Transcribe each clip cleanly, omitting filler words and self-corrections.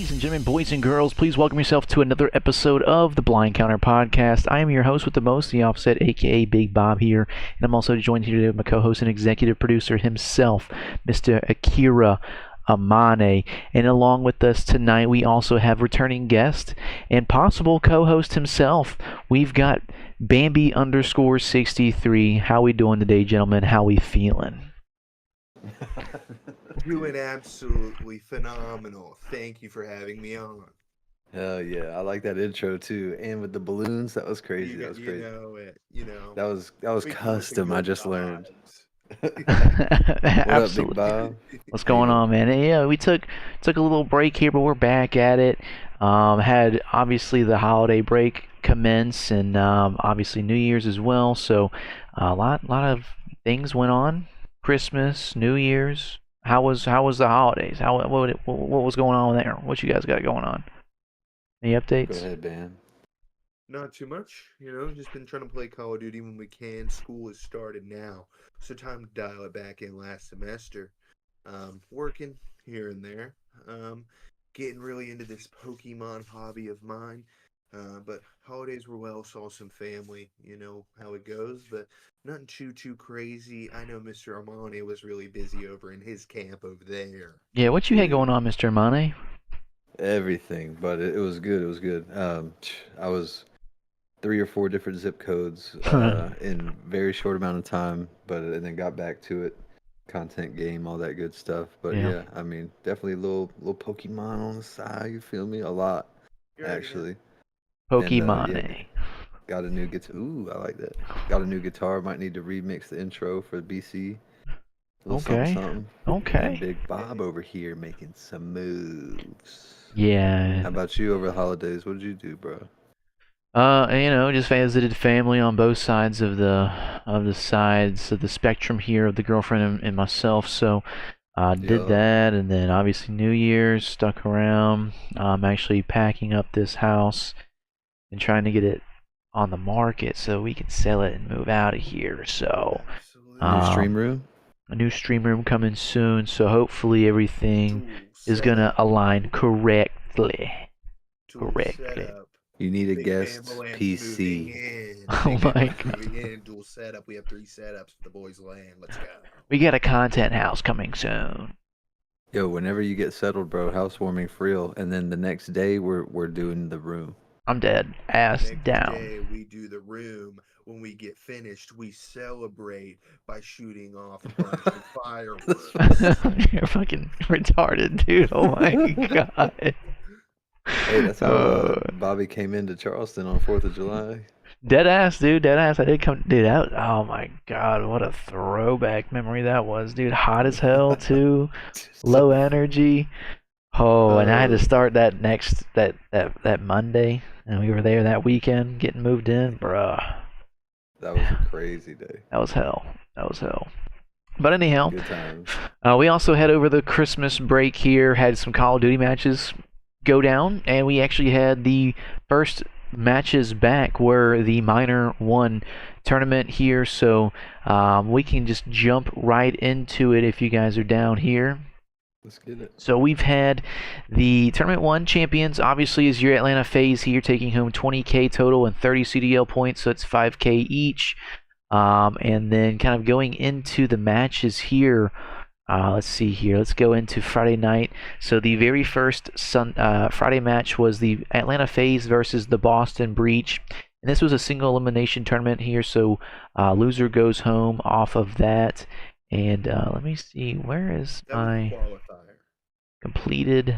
Ladies and gentlemen, boys and girls, please welcome yourself to another episode of the Blind Counter Podcast. I am your host with the most, the Offset, aka Big Bob here, and I'm also joined here today with my co-host and executive producer himself, Mr. AKIIRA AMANE. And along with us tonight, we also have returning guest and possible co-host himself. We've got Bambi _63. How we doing today, gentlemen? How we feeling? Doing absolutely phenomenal. Thank you for having me on. Hell yeah, I like that intro too, and with the balloons, that was crazy. You That got, was crazy. know it. You know, That was we come with the custom. I good just learned. vibes. What up, Big Absolutely. Bob? What's How you going doing? on, man? And, yeah, we took a little break here, but we're back at it. Had obviously the holiday break commence, and obviously New Year's as well. So a lot of things went on. Christmas, New Year's. How was the holidays? What was going on there? What you guys got going on? Any Go updates? ahead, man. Not too much, just been trying to play Call of Duty when we can. School has started now, so time to dial it back in last semester. Working here and there. Getting really into this Pokemon hobby of mine. But holidays were well, saw some family, you know how it goes, but nothing too crazy. I know Mr. Armani was really busy over in his camp over there. Yeah, what you had Dude, going on, Mr. Mane? everything, but it was good. It was good. I was 3 or 4 different zip codes in very short amount of time, but and then got back to it. Content game, all that good stuff. But Yeah, yeah, I mean, definitely a little Pokemon on the side. You feel me? A lot, You already know. actually. And yeah, Pokemon. got a new guitar. Ooh, I like that. Got a new guitar. Might need to remix the intro for BC. A little something, Okay, something. And okay. Big Bob over here making some moves. Yeah. How about you over the holidays? What did you do, bro? Just visited family on both sides of the sides of the spectrum here of the girlfriend and myself. So did Yup. that, and then obviously New Year's stuck around. I'm actually packing up this house and trying to get it on the market so we can sell it and move out of here. So New Absolutely. stream um, room? a new stream room coming soon. So hopefully everything Tool is gonna setup. align correctly. Tool Correctly. setup. You need a Big guest Bamboland's moving PC. in. Oh Big my Bamboland's god. moving in. Dual setup. We have 3 setups for the boys' land. Let's go. We got a content house coming soon. Yo, whenever you get settled, bro, housewarming for real. And then the next day we're doing the room. I'm dead. Ass Next down. day, we do the room. When we get finished, we celebrate by shooting off a bunch of fireworks. You're fucking retarded, dude. Oh my god. Hey, that's how Uh, Bobby came into Charleston on 4th of July. Dead ass, dude. Dead ass. I did come, dude. Oh my god, what a throwback memory that was, dude. Hot as hell too. Low energy. Oh, and I had to Oh, start that next that Monday, and we were there that weekend getting moved in, bruh. that was a crazy day. That was hell. That was hell. But anyhow, Good times. we also had over the Christmas break here, had some Call of Duty matches go down, and we actually had the first matches back were the Minor 1 tournament here, so we can just jump right into it if you guys are down here. Let's get it. So we've had the Tournament 1 champions, obviously, is your Atlanta Faze here, taking home 20k total and 30 CDL points, so it's 5k each. And then kind of going into the matches here, let's see here. Let's go into Friday night. So the very first Friday match was the Atlanta Faze versus the Boston Breach. And this was a single elimination tournament here, so loser goes home off of that. And let me see, where is That was the my qualifier. completed?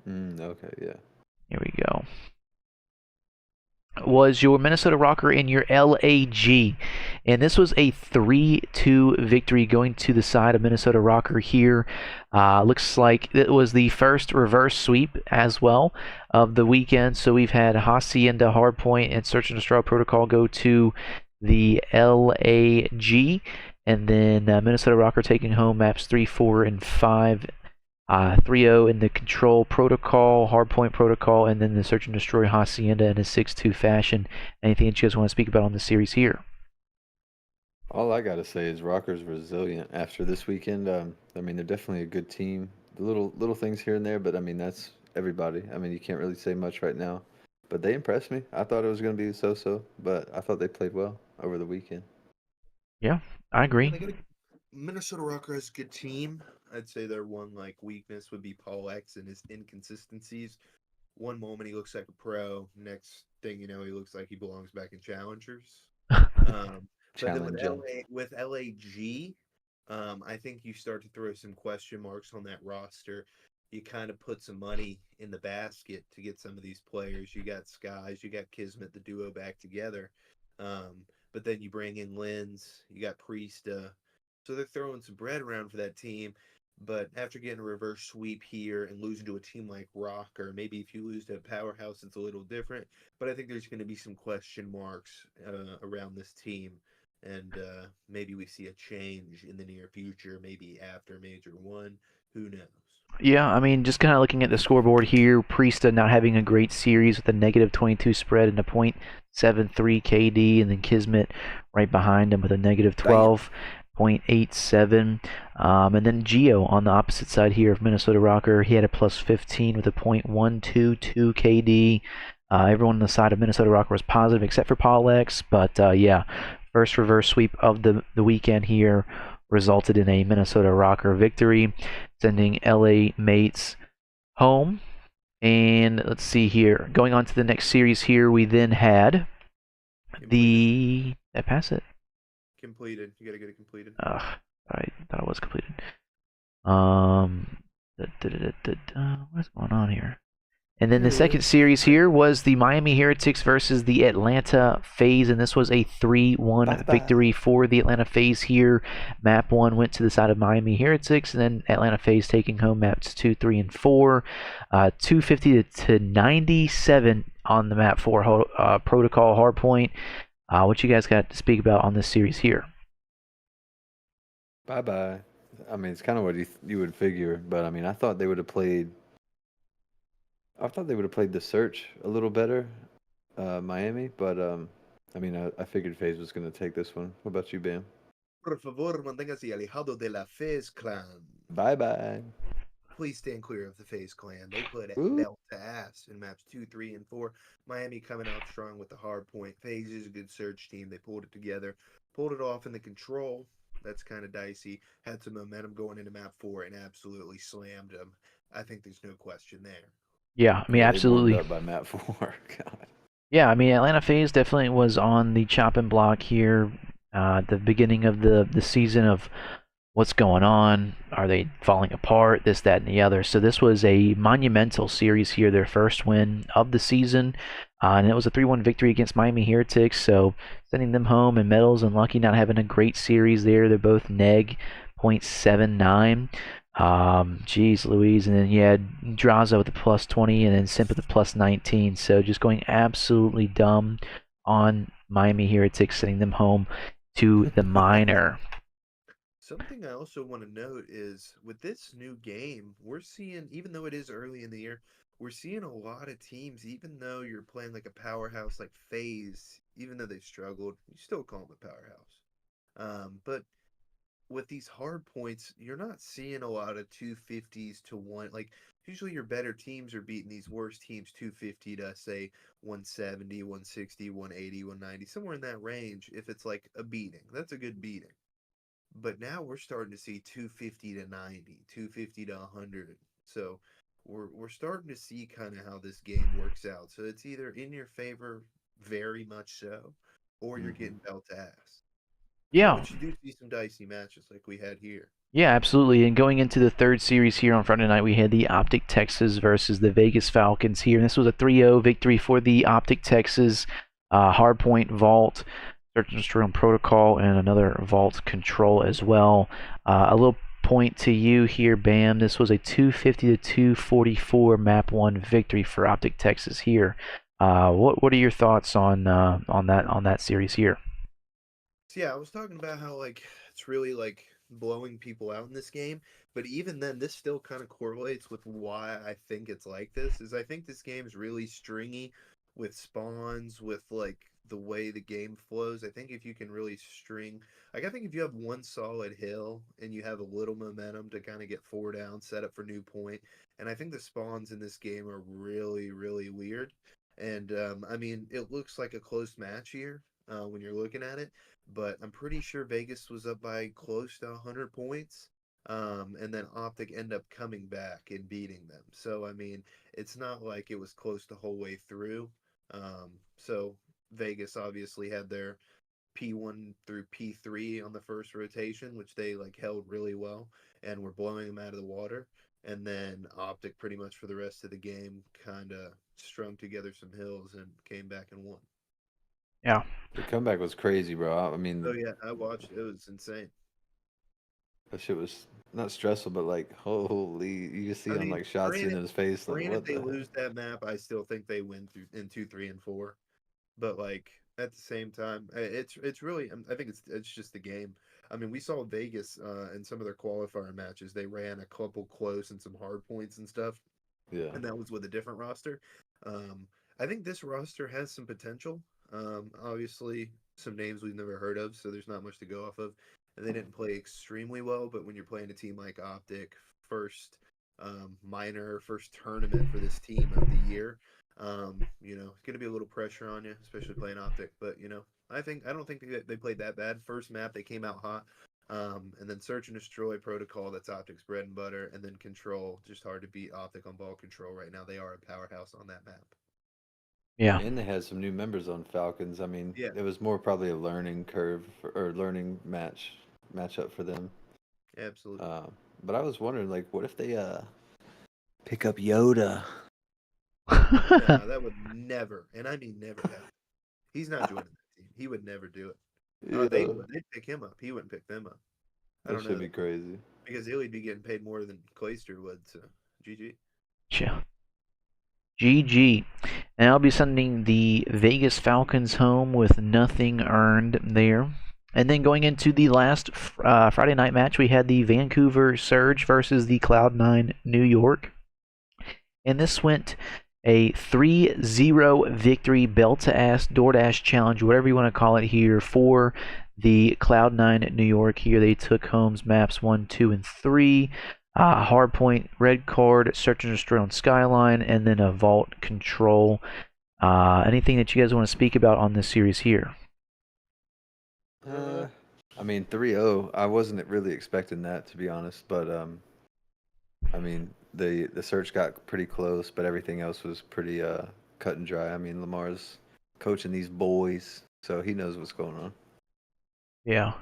Okay, yeah. Here we go. Was your Minnesota Rocker and your LAG. And this was a 3-2 victory going to the side of Minnesota Rocker here. Looks like it was the first reverse sweep as well of the weekend. So we've had Hacienda, Hardpoint, and Search and Destroy Protocol go to the LAG. And then Minnesota Rocker taking home maps 3, 4, and 5. 3-0 in the Control Protocol, Hardpoint Protocol, and then the Search and Destroy Hacienda in a 6-2 fashion. Anything that you guys want to speak about on the series here? All I gotta say is Rocker's resilient after this weekend. I mean, they're definitely a good team. the little things here and there, but I mean that's everybody. I mean you can't really say much right now. But they impressed me. I thought it was going to be so-so, but I thought they played well over the weekend. Yeah, I Yeah, agree. they got a Minnesota Rocker has a good team. I'd say their one like weakness would be Paul X and his inconsistencies. One moment he looks like a pro, next thing you know he looks like he belongs back in Challengers. Um, but then Challenging. With LAG, I think you start to throw some question marks on that roster. You kind of put some money in the basket to get some of these players. You got Skies, you got Kismet, the duo back together. But then you bring in Lens, you got Priesta. So they're throwing some bread around for that team. But after getting a reverse sweep here and losing to a team like Rock, or maybe if you lose to a powerhouse, it's a little different. But I think there's going to be some question marks around this team, and maybe we see a change in the near future, maybe after Major One. Who knows? Yeah, I mean, just kind of looking at the scoreboard here, Priesta not having a great series with a negative 22 spread and a .73 KD, and then Kismet right behind him with a negative Damn. 12.87. And then Geo on the opposite side here of Minnesota Rocker, he had a plus 15 with a .122 KD. Everyone on the side of Minnesota Rocker was positive except for Paul X, but yeah, first reverse sweep of the weekend here resulted in a Minnesota Rocker victory, sending LA mates home. And let's see here. Going on to the next series here, we then had Completed. I pass it? Completed. You got to get it completed. I thought it was completed. Um, what's going on here? And then the second series here was the Miami Heretics versus the Atlanta Faze, and this was a 3-1 Bye bye. victory for the Atlanta Faze here. Map 1 went to the side of Miami Heretics, and then Atlanta Faze taking home maps 2, 3, and 4. 250 to 97 on the map 4 protocol hardpoint. What you guys got to speak about on this series here? Bye bye. I mean, it's kind of what you would figure, but I mean, I thought they would have played. I thought they would have played the search a little better, Miami. But I mean, I figured FaZe was going to take this one. What about you, Bam? Por favor, manténgase alejado de la Fez clan. Bye bye. Please stand clear of the FaZe clan. They put Ooh. belt to ass in maps 2, 3, and 4. Miami coming out strong with the hard point. FaZe is a good search team. They pulled it together, pulled it off in the control. That's kind of dicey. Had some momentum going into map 4 and absolutely slammed them. I think there's no question there. Yeah, I mean, Yeah, they warmed absolutely. up by map 4. God. Yeah, I mean, Atlanta FaZe definitely was on the chopping block here at the beginning of the season of what's going on. Are they falling apart? This, that, and the other. So this was a monumental series here, their first win of the season. And it was a 3-1 victory against Miami Heretics. So sending them home in medals, and Lucky not having a great series there. They're both neg .79. Geez Louise, and then you had Draza with a plus 20 and then Simp with a plus 19. So just going absolutely dumb on Miami Heretics, sending them home to the minor. Something I also want to note is with this new game, we're seeing, even though it is early in the year, we're seeing a lot of teams, even though you're playing like a powerhouse like FaZe, even though they've struggled, you still call them a powerhouse. But with these hard points, you're not seeing a lot of 250s to one. Like, usually your better teams are beating these worse teams 250 to, say, 170, 160, 180, 190, somewhere in that range. If it's like a beating, that's a good beating. But now we're starting to see 250 to 90, 250 to 100. So we're starting to see kind of how this game works out. So it's either in your favor, very much so, or you're Hmm. getting belt to ass. Yeah, But you do see some dicey matches like we had here. yeah, absolutely. And going into the third series here on Friday night, we had the OpTic Texas versus the Vegas Falcons here. And this was a 3-0 victory for the OpTic Texas hardpoint vault, search and destroy protocol, and another vault control as well. A little point to you here, Bam. This was a 250 to 244 map 1 victory for OpTic Texas here. What are your thoughts on that series here? So yeah, I was talking about how like it's really like blowing people out in this game, but even then this still kind of correlates with why I think it's like this. Is I think this game is really stringy with spawns, with like the way the game flows. I think if you can really string, like I think if you have one solid hill and you have a little momentum to kind of get four down, set up for new point, and I think the spawns in this game are really, really weird. And I mean, it looks like a close match here when you're looking at it, but I'm pretty sure Vegas was up by close to 100 points. And then OpTic end up coming back and beating them. So I mean, it's not like it was close the whole way through. So Vegas obviously had their P1 through P3 on the first rotation, which they like held really well and were blowing them out of the water. And then OpTic pretty much for the rest of the game kind of strung together some hills and came back and won. Yeah. The comeback was crazy, bro. I Oh mean, yeah, I watched. It was insane. that shit was not stressful, but like, holy, you just see I him mean, like shots in granted, his face, like, granted what they the heck? lose that map, I still think they win through in 2, 3, and 4. But like at the same time, it's really I think it's just the game. I mean, we saw Vegas in some of their qualifier matches. They ran a couple close and some hard points and stuff, Yeah. and that was with a different roster. Um, I think this roster has some potential. Obviously, some names we've never heard of, so there's not much to go off of. And they didn't play extremely well, but when you're playing a team like OpTic, first first tournament for this team of the year, it's going to be a little pressure on you, especially playing OpTic. But I don't think they played that bad. First map, they came out hot. And then Search and Destroy Protocol, that's OpTic's bread and butter, and then Control, just hard to beat OpTic on ball control right now. They are a powerhouse on that map. Yeah. And they had some new members on Falcons. I mean, Yeah, it was more probably a learning curve or learning matchup for them. absolutely. Uh, but I was wondering, like, what if they pick up Yoda? No, that would never, and I mean never happen. He's not joining that team. He would never do it. They Yeah, would. They'd pick him up. He wouldn't pick them up. I that don't know should be that crazy. because he'd be getting paid more than Clayster would. So, GG. Yeah. GG. And I'll be sending the Vegas Falcons home with nothing earned there. And then going into the last Friday night match, we had the Vancouver Surge versus the Cloud9 New York. And this went a 3-0 victory, belt to ass, DoorDash challenge, whatever you want to call it here, for the Cloud9 New York. Here they took home's maps 1, 2, and 3. Hardpoint, red card, search and destroy on Skyline, and then a vault control. Anything that you guys want to speak about on this series here? Uh, I mean, 3-0. I wasn't really expecting that, to be honest. But I mean, the search got pretty close, but everything else was pretty cut and dry. I mean, Lamar's coaching these boys, so he knows what's going on. Yeah.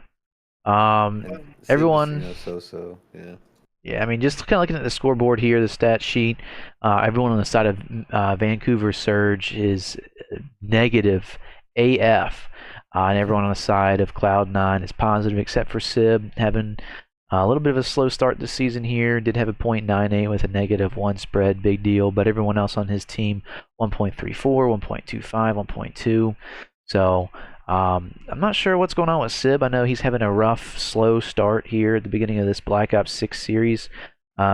And Sid was, Everyone. so yeah. Yeah, I mean, just kind of looking at the scoreboard here, the stat sheet, everyone on the side of Vancouver Surge is negative AF, and everyone on the side of Cloud9 is positive, except for Sib, having a little bit of a slow start this season here. Did have a .98 with a -1 spread, big deal, but everyone else on his team, 1.34, 1.25, 1.2. So I'm not sure what's going on with Sib. I know he's having a rough, slow start here at the beginning of this Black Ops 6 series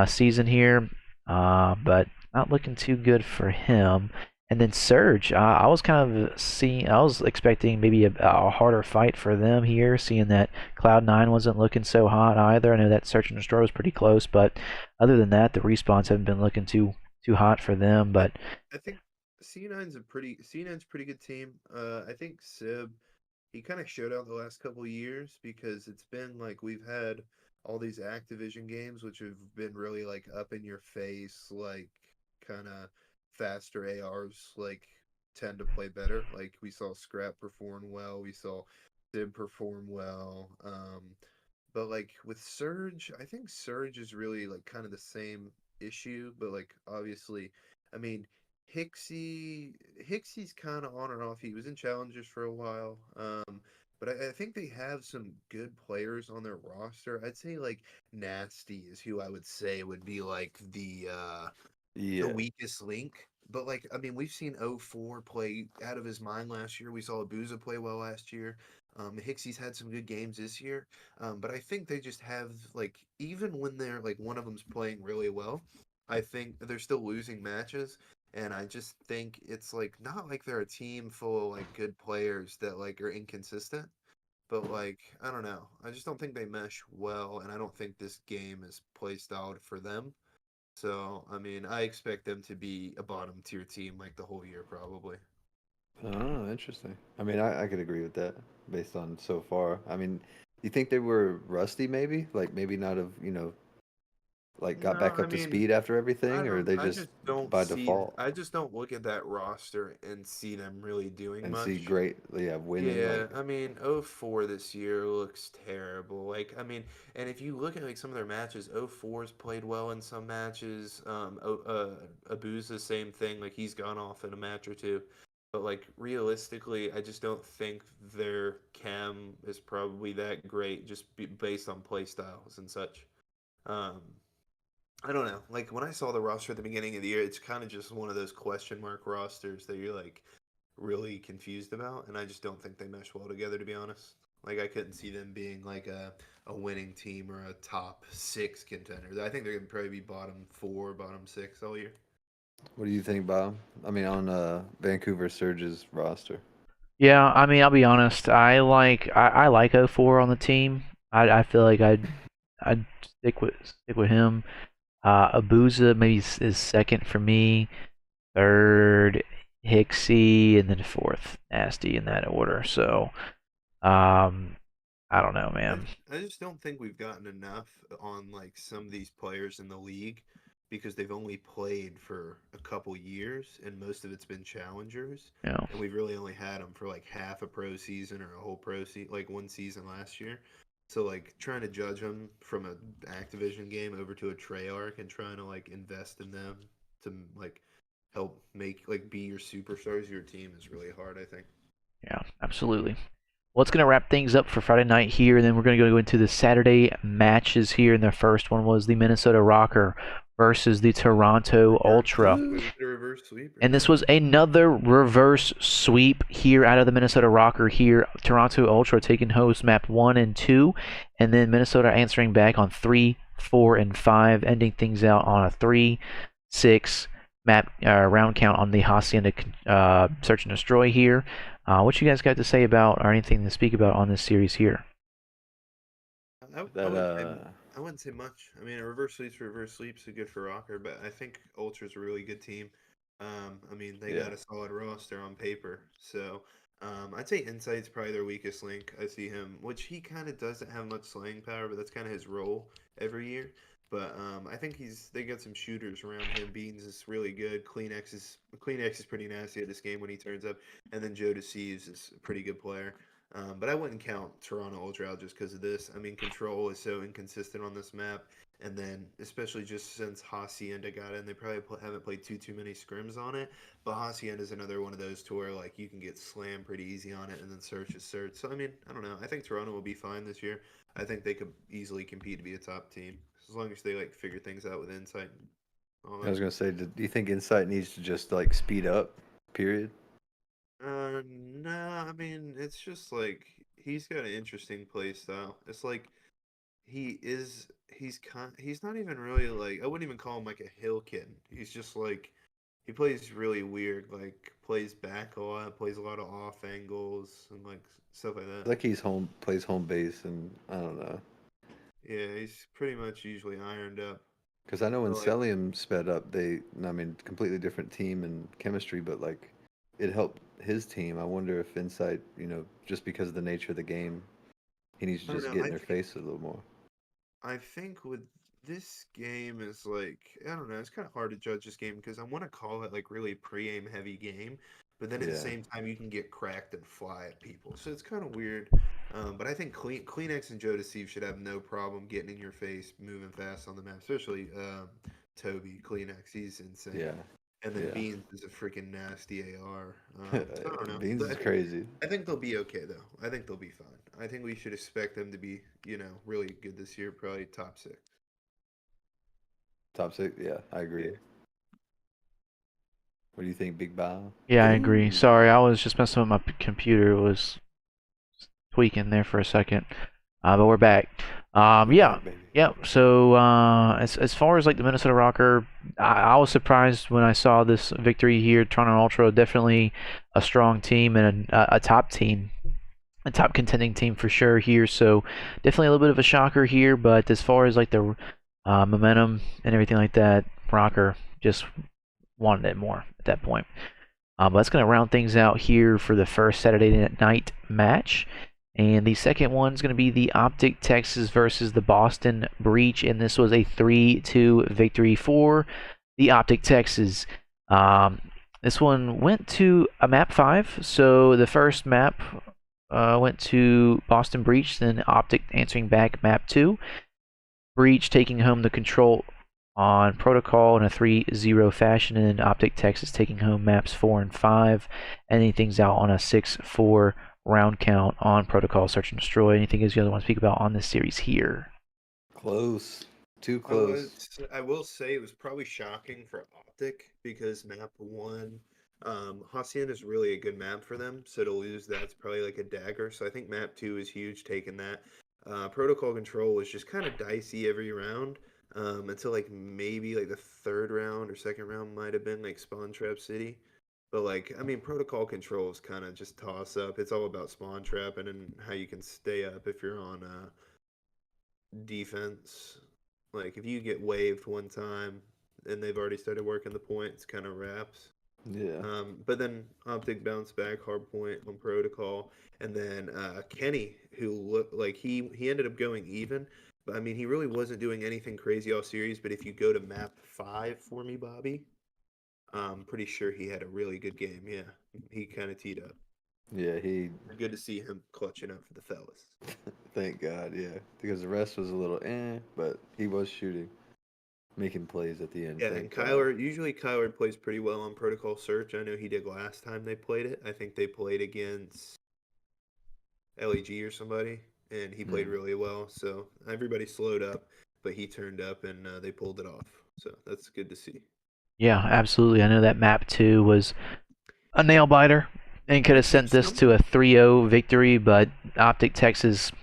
season here, but not looking too good for him. And then Surge, I was expecting maybe a harder fight for them here, seeing that Cloud9 wasn't looking so hot either. I know that Search and Destroy was pretty close, but other than that, the respawns haven't been looking too hot for them. But I think C9's a pretty good team. I think Sib, he kind of showed out the last couple of years because it's been like we've had all these Activision games which have been really like up in your face, like kind of faster ARs like tend to play better. Like we saw Scrap perform well, we saw Sib perform well. But like with Surge, I think Surge is really like kind of the same issue, but like obviously, I mean, Hixie's kind of on and off. He was in challengers for a while. But I think they have some good players on their roster. I'd say like Nasty is who I would say would be like the Yeah. weakest link. But like I mean, we've seen O4 play out of his mind last year. We saw Abuza play well last year. Hixie's had some good games this year. But I think they just have like even when they're like one of them's playing really well, I think they're still losing matches. And I just think it's like not like they're a team full of like good players that like are inconsistent, but like I don't know. I just don't think they mesh well, and I don't think this game is play styled for them. So I mean, I expect them to be a bottom tier team like the whole year probably. Oh, interesting. I mean, I could agree with that based on so far. I mean, you think they were rusty maybe? Like maybe not have, like got No, back I up to mean, speed after everything, or they I just just don't by see default I just don't look at that roster and see them really doing and see much. great, yeah, winning Yeah, like I mean, 04 this year looks terrible. Like, I mean, and if you look at like some of their matches, 04's played well in some matches. Abuza, same thing. Like, he's gone off in a match or two. But like realistically, I just don't think their cam is probably that great, based on play styles and such. Um, I don't know. Like when I saw the roster at the beginning of the year, it's kind of just one of those question mark rosters that you're like really confused about, and I just don't think they mesh well together, to be honest. Like I couldn't see them being like a winning team or a top six contender. I think they're gonna probably be bottom four, bottom six all year. what do you think, Bob? I mean, on Vancouver Surge's roster. Yeah, I mean, I'll be honest. I like '04 on the team. I feel like I'd stick with him. Abuza maybe is second for me. Third, Hicksy, and then fourth, Nasty in that order. So, um, I don't know, I man. I just don't think we've gotten enough on like some of these players in the league because they've only played for a couple years and most of it's been challengers, You know, and we've really only had them for like half a pro season or a whole pro season, like one season last year. So like trying to judge them from a Activision game over to a Treyarch and trying to like invest in them to like help make like be your superstars of your team is really hard, I think. yeah, absolutely. Well, it's going to wrap things up for Friday night here, and then we're going to go into the Saturday matches here. And the first one was the Minnesota Rocker versus the Toronto Reverse Ultra. sweep. Was it a reverse sweep or And this no? was another reverse sweep here out of the Minnesota Rocker here. Toronto Ultra taking host map 1 and 2, and then Minnesota answering back on 3, 4, and 5, ending things out on a 3, 6 map round count on the Hacienda Search and Destroy here. What you guys got to say about, or anything to speak about on this series here? I That would say I wouldn't say much. I mean, a reverse sweeps are good for Rocker, but I think Ultra's a really good team. I mean, they yeah. got a solid roster on paper, so I'd say Insight's probably their weakest link. I see him, which he kind of doesn't have much slaying power, but that's kind of his role every year. But I think they got some shooters around him. Beans is really good. Kleenex is pretty nasty at this game when he turns up, and then Joe Deceives is a pretty good player. But I wouldn't count Toronto Ultra out just because of this. I mean, Control is so inconsistent on this map, and then especially just since Hacienda got in, they probably haven't played too many scrims on it. But Hacienda is another one of those to where like you can get slammed pretty easy on it, and then Search is Search. So I mean, I don't know. I think Toronto will be fine this year. I think they could easily compete to be a top team as long as they like figure things out with Insight and all I that. was gonna say, do you think Insight needs to just like speed up? Period. No, I mean it's just like he's got an interesting play style. It's like he's not even really like I wouldn't even call him like a hill kid. He's just like he plays really weird, like plays back a lot, plays a lot of off angles and like stuff like that. Like he's home plays home base, and I don't know. Yeah, he's pretty much usually ironed up. Because I know when But like Celium sped up, I mean, completely different team and chemistry, but like it helped his team. I wonder if Insight, just because of the nature of the game, he needs to I don't just know. get in their face a little more. I think with this game is like I don't know. It's kind of hard to judge this game because I want to call it like really pre-aim heavy game, but then at the Yeah. same time you can get cracked and fly at people, so it's kind of weird. But I think Kleenex and Joe Deceive should have no problem getting in your face, moving fast on the map, especially Toby Kleenex. He's insane. Yeah. And then Yeah. Beans is a freaking nasty AR. So I don't know. Beans is crazy. I think they'll be okay though. I think they'll be fine. I think we should expect them to be, really good this year, probably top six. Top six. Yeah, I agree. Yeah. What do you think, Big Bow? Yeah, I agree. Ooh. Sorry, I was just messing with my computer. It was tweaking there for a second. But we're back. Yeah, Baby. yeah. So as far as like the Minnesota Rocker, I was surprised when I saw this victory here. Toronto Ultra definitely a strong team and a top team, a top contending team for sure here. So definitely a little bit of a shocker here. But as far as like the momentum and everything like that, Rocker just wanted it more at that point. But that's going to round things out here for the first Saturday night match. And the second one is going to be the OpTic Texas versus the Boston Breach. And this was a 3-2 victory for the OpTic Texas. This one went to a map 5. So the first map went to Boston Breach, then OpTic answering back map 2. Breach taking home the control on Protocol in a 3-0 fashion, and then OpTic Texas taking home maps 4 and 5, ending things out on a 6-4 round count on Protocol Search and Destroy. Anything else you guys want to speak about on this series here? Close. Too close. I will say it was probably shocking for OpTic because map 1, Hacienda is really a good map for them, so to lose that's probably like a dagger. So I think map 2 is huge, taking that. Protocol control was just kind of dicey every round. Until like maybe like the third round or second round might have been like Spawn Trap City. But like, I mean, protocol control is kind of just toss up. It's all about spawn trap and how you can stay up if you're on defense. Like if you get waved one time and they've already started working the point, it's kind of wraps. Yeah. But then OpTic bounced back, hard point on protocol, and then Kenny, who looked like he ended up going even. But I mean, he really wasn't doing anything crazy all series. But if you go to map 5 for me, Bobby, I'm pretty sure he had a really good game. Yeah, he kind of teed up. Yeah, Good to see him clutching up for the fellas. thank God, yeah. Because the rest was a little but he was shooting, making plays at the end. Yeah, and Kyler plays pretty well on Protocol Search. I know he did last time they played it. I think they played against LEG or somebody, and he played really well. So everybody slowed up, but he turned up and they pulled it off. So that's good to see. Yeah, absolutely. I know that map 2 was a nail biter and could have sent this to a 3-0 victory, but OpTic Texas,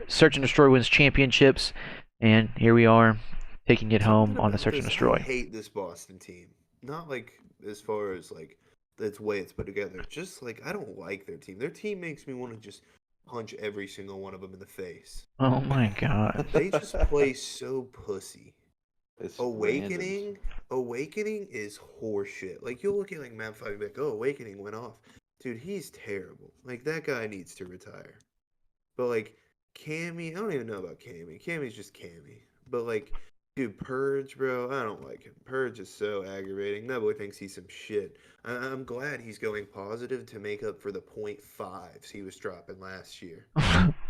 Search and Destroy wins championships, and here we are taking it home on the Search and Destroy. I hate this Boston team. Not like as far as like the way it's put together. Just like I don't like their team. Their team makes me want to just punch every single one of them in the face. Oh my God. They just play so pussy. It's Awakening is horseshit. Like you'll look at like map 5 and be like, oh, Awakening went off. Dude, he's terrible. Like that guy needs to retire. But like Cammy, I don't even know about Cammy. Cammy's just Cammy. But like, dude, Purge, bro, I don't like him. Purge is so aggravating. That boy thinks he's some shit. I'm glad he's going positive to make up for the 0.5s he was dropping last year.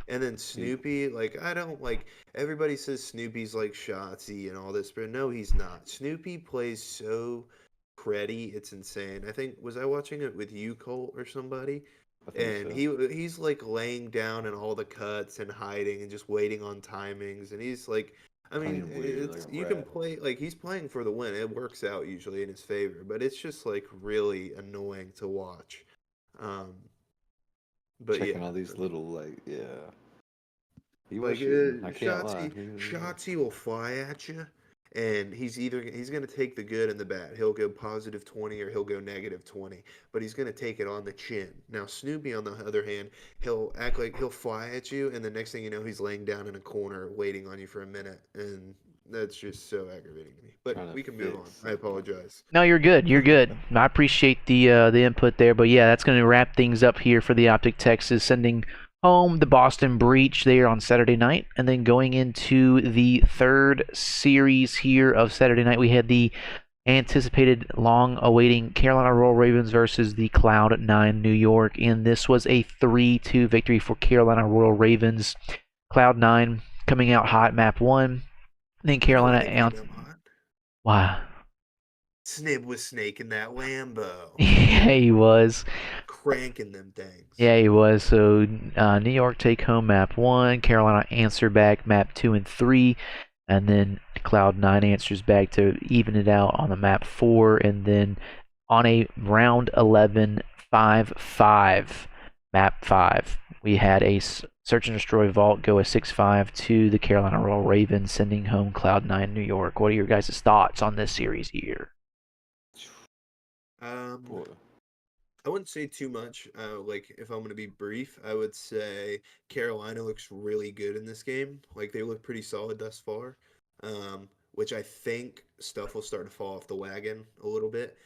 And then Snoopy, like, I don't like, everybody says Snoopy's like Shotzi and all this, but no, he's not. Snoopy plays so cruddy, it's insane. I think, was I watching it with you, Colt, or somebody? And so. He's like laying down in all the cuts and hiding and just waiting on timings. And he's like, I mean, you can play, like, he's playing for the win. It works out usually in his favor, but it's just like really annoying to watch. But checking all these little he like Shotzi, Shotzi will fly at you, and he's gonna take the good and the bad. He'll go positive 20 or he'll go negative 20, but he's gonna take it on the chin. Now Snoopy, on the other hand, he'll act like he'll fly at you, and the next thing you know, he's laying down in a corner waiting on you for a minute, and that's just so aggravating to me. But we can move on. I apologize. No, you're good. You're good. I appreciate the input there. But yeah, that's going to wrap things up here for the OpTic Texas, sending home the Boston Breach there on Saturday night. And then going into the third series here of Saturday night, we had the anticipated, long-awaiting Carolina Royal Ravens versus the Cloud9 New York. And this was a 3-2 victory for Carolina Royal Ravens. Cloud9 coming out hot map 1. Then Carolina Wow. Snib was snaking that Lambo. Yeah, he was. Cranking them things. Yeah, he was. So New York take home map 1, Carolina answer back map 2 and 3, and then Cloud9 answers back to even it out on the map 4, and then on a round 11 5-5 map 5, we had a Search and Destroy Vault go a 6-5 to the Carolina Royal Ravens, sending home Cloud9 New York. What are your guys' thoughts on this series here? Boy. I wouldn't say too much. Like, if I'm going to be brief, I would say Carolina looks really good in this game. Like, they look pretty solid thus far, which I think stuff will start to fall off the wagon a little bit.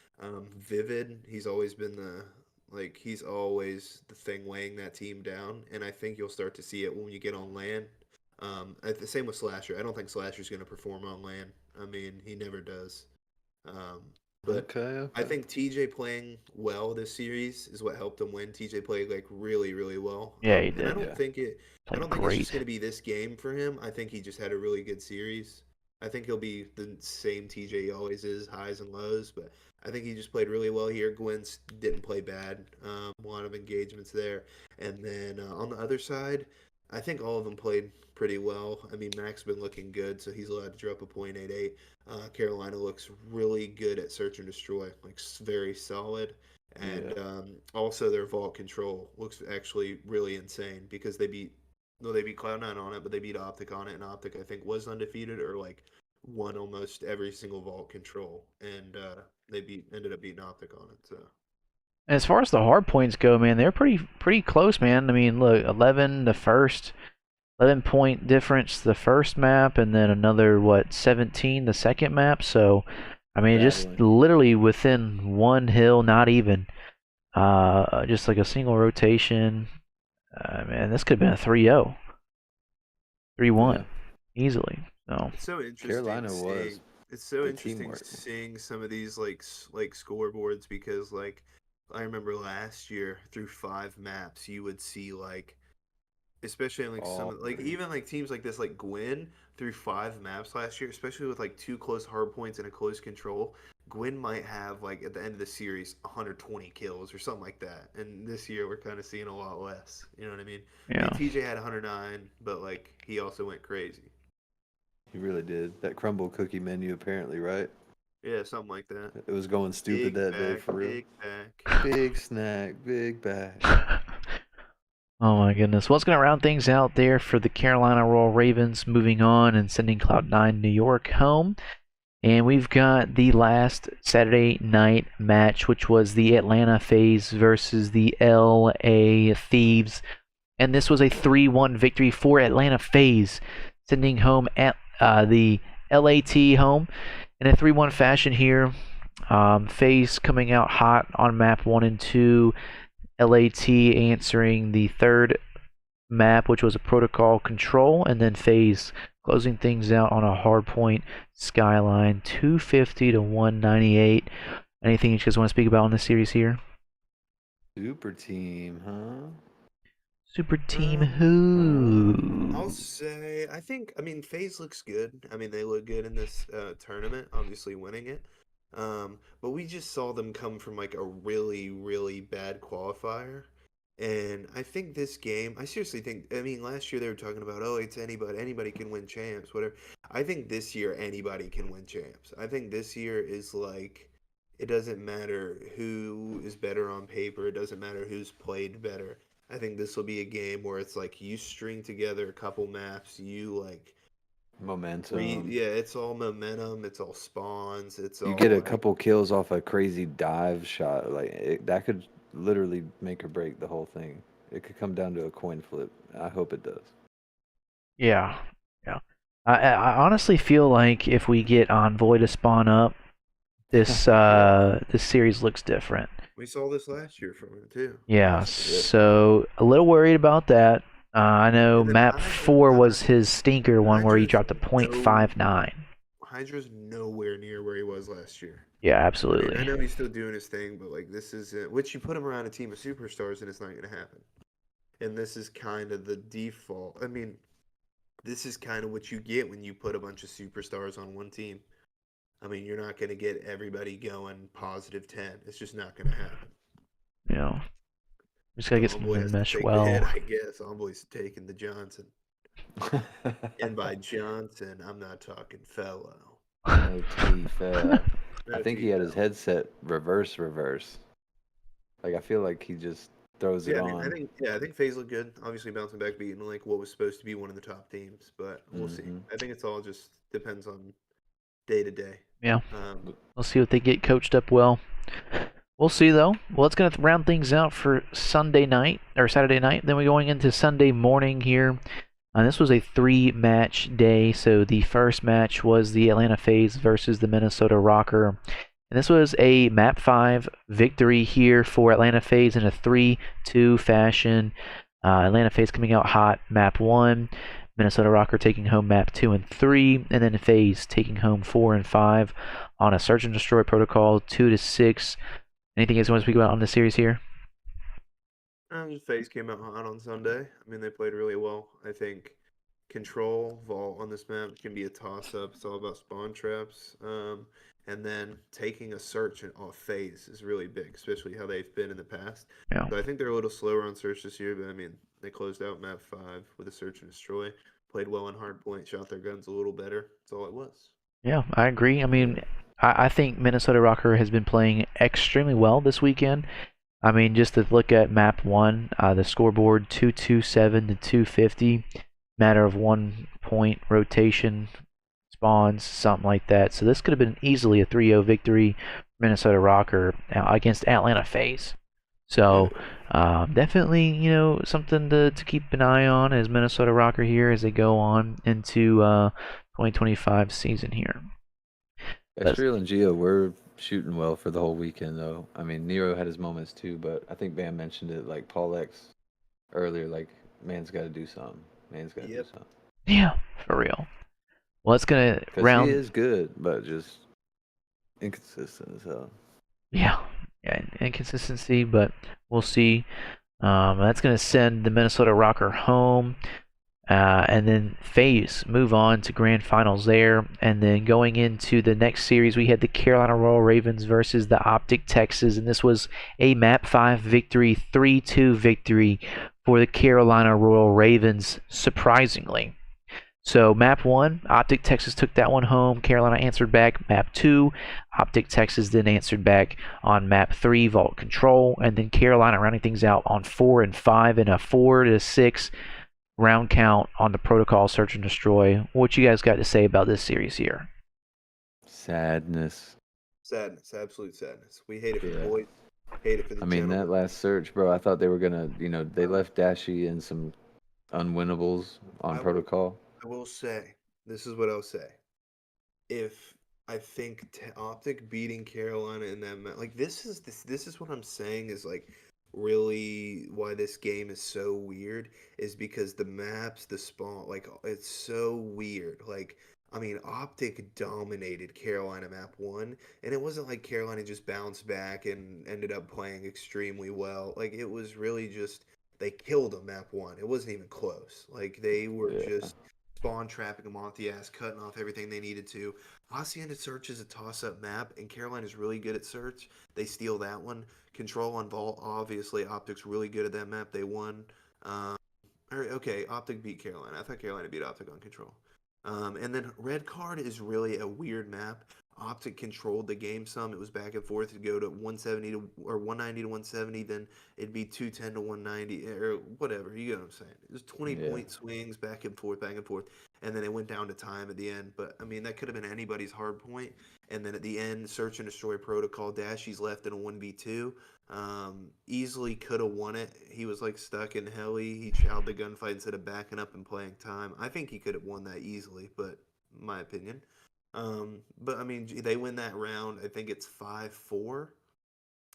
Vivid, he's always been he's always the thing weighing that team down, and I think you'll start to see it when you get on land. The same with Slasher. I don't think Slasher's going to perform on land. I mean, he never does. Um, but I think TJ playing well this series is what helped him win. TJ played like really, really well. Yeah, he And I did. don't think it. I Played don't think it's just great. going to be this game for him. I think he just had a really good series. I think he'll be the same TJ he always is, highs and lows. But I think he just played really well here. Gwen's didn't play bad. A lot of engagements there. And then on the other side, I think all of them played pretty well. I mean, Mac's been looking good, so he's allowed to drop a .88. Carolina looks really good at search and destroy, like very solid. And also their vault control looks actually really insane because they beat Cloud9 on it, but they beat OpTic on it, and OpTic I think was undefeated or like won almost every single vault control, and they ended up beating OpTic on it. So. As far as the hard points go, man, they're pretty close, man. I mean, look, 11 the first, 11-point difference the first map, and then another 17 the second map. So, I mean, just literally within one hill, not even. Just like a single rotation. Man, this could have been a 3-0, 3-1, easily. So It's so interesting. Carolina was. It's so interesting seeing some of these like scoreboards because like I remember last year through 5 maps you would see like, especially in like even like teams like this like Gwyn through 5 maps last year, especially with like 2 close hard points and a close control. Gwyn might have like at the end of the series 120 kills or something like that, and this year we're kind of seeing a lot less. You know what I mean? yeah. I mean, TJ had 109, but like he also went crazy. He really did. That crumble cookie menu, apparently, right? Yeah, something like that. It was going stupid Big that back, day for real. Big back. Big snack, big bag. Oh my goodness. What's going to round things out there for the Carolina Royal Ravens, moving on and sending Cloud9 New York home. And we've got the last Saturday night match, which was the Atlanta Faze versus the LA Thieves. And this was a 3-1 victory for Atlanta Faze, sending home at the LAT home in a 3-1 fashion here. Faze coming out hot on map 1 and 2. LAT answering the third map, which was a protocol control, and then Faze closing things out on a hardpoint skyline, 250 to 198. Anything you guys want to speak about in this series here? Super team, huh? Super team who? I'll say, I mean, Faze looks good. I mean, they look good in this tournament, obviously winning it. But we just saw them come from like a really, really bad qualifier. And I think this game, I seriously think, I mean, last year they were talking about, oh, it's anybody can win champs, whatever. I think this year anybody can win champs. I think this year is like, it doesn't matter who is better on paper. It doesn't matter who's played better. I think this will be a game where it's like you string together a couple maps, you like momentum. Yeah, it's all momentum. It's all spawns. You get a couple kills off a crazy dive shot, like that could literally make or break the whole thing. It could come down to a coin flip. I hope it does. Yeah. I honestly feel like if we get Envoy to spawn up, this this series looks different. We saw this last year from him too. Yeah, so a little worried about that. I know map 4 was his stinker one where he dropped a .59. Hydra's nowhere near where he was last year. Yeah, absolutely. I know he's still doing his thing, but like this is it. Which you put him around a team of superstars and it's not going to happen. And this is kind of the default. I mean, this is kind of what you get when you put a bunch of superstars on one team. I mean, you're not going to get everybody going positive 10. It's just not going to happen. Yeah. Just got to get something to mesh well. I guess Envoy's taking the Johnson. And by Johnson, I'm not talking fellow. No I think he had his headset reverse. Like, I feel like he just throws it Yeah, I mean, on. I think FaZe looked good. Obviously, bouncing back, beating like what was supposed to be one of the top teams, but we'll see. Hmm. I think it's all just depends on day to day. Yeah, Um, we'll see if they get coached up well. We'll see though. Well, it's gonna round things out for Sunday night or Saturday night. Then we're going into Sunday morning here. This was a 3-match day. So the first match was the Atlanta Faze versus the Minnesota Rocker. And this was a map 5 victory here for Atlanta Faze in a 3-2 fashion. Atlanta Faze coming out hot map 1. Minnesota Rocker taking home map 2 and 3. And then Faze taking home 4 and 5 on a Search and Destroy protocol 2-6. Anything you guys want to speak about on this series here? just FaZe came out hot on Sunday. I mean, they played really well. I think control vault on this map can be a toss up. It's all about spawn traps. And then taking a search off FaZe is really big, especially how they've been in the past. Yeah. So I think they're a little slower on search this year, but I mean, they closed out map 5 with a search and destroy. Played well on hardpoint, shot their guns a little better. That's all it was. Yeah, I agree. I mean, I think Minnesota Rocker has been playing extremely well this weekend. I mean, just to look at map 1, the scoreboard 227 to 250, matter of 1 point rotation, spawns, something like that. So this could have been easily a 3-0 victory for Minnesota Rocker against Atlanta Faze. So definitely, something to keep an eye on as Minnesota Rocker here as they go on into 2025 season here. Extrial and Geo were shooting well for the whole weekend, though. I mean, Nero had his moments too, but I think Bam mentioned it, like Paul X earlier, like, man's got to do something. Man's got to do something. Yeah, for real. Well, it's going to Because he is good, but just inconsistent as hell. Yeah, inconsistency, but we'll see. That's going to send the Minnesota Rocker home. And then Faze move on to grand finals there. And then going into the next series, we had the Carolina Royal Ravens versus the OpTic Texas. And this was a map 5 victory, 3-2 victory for the Carolina Royal Ravens, surprisingly. So map 1, OpTic Texas took that one home. Carolina answered back. Map 2, OpTic Texas then answered back on map 3, Vault Control. And then Carolina rounding things out on 4 and 5 in a 4-6 round count on the protocol Search and Destroy. What you guys got to say about this series here? Sadness. Sadness, absolute sadness. We hate it for the boys. Hate it for the gentlemen. That last search, bro, I thought they were going to, they left Dashy in some unwinnables on protocol. I will say, this is what I'll say. If I think OpTic beating Carolina in that match, like this is what I'm saying is like really why this game is so weird is because the maps, the spawn, like it's so weird. Like I mean, OpTic dominated Carolina map 1, and it wasn't like Carolina just bounced back and ended up playing extremely well. Like it was really just they killed them map 1. It wasn't even close. Like they were just spawn trapping them off the ass, cutting off everything they needed to. Hacienda Search is a toss-up map, and Carolina's really good at Search. They steal that one. Control on Vault, obviously, OpTic's really good at that map. They won. Okay, OpTic beat Carolina. I thought Carolina beat OpTic on Control. And then Red Card is really a weird map. OpTic controlled the game some. It was back and forth. It'd go to 170 to or 190 to 170, then it'd be 210 to 190 or whatever. You get what I'm saying? It was 20-point swings back and forth, and then it went down to time at the end. But I mean, that could have been anybody's hard point. And then at the end, Search and Destroy protocol. Dashy's left in a 1v2. Easily could have won it. He was like stuck in heli. He chowed the gunfight instead of backing up and playing time. I think he could have won that easily, but my opinion. But I mean, they win that round. I think it's 5-4,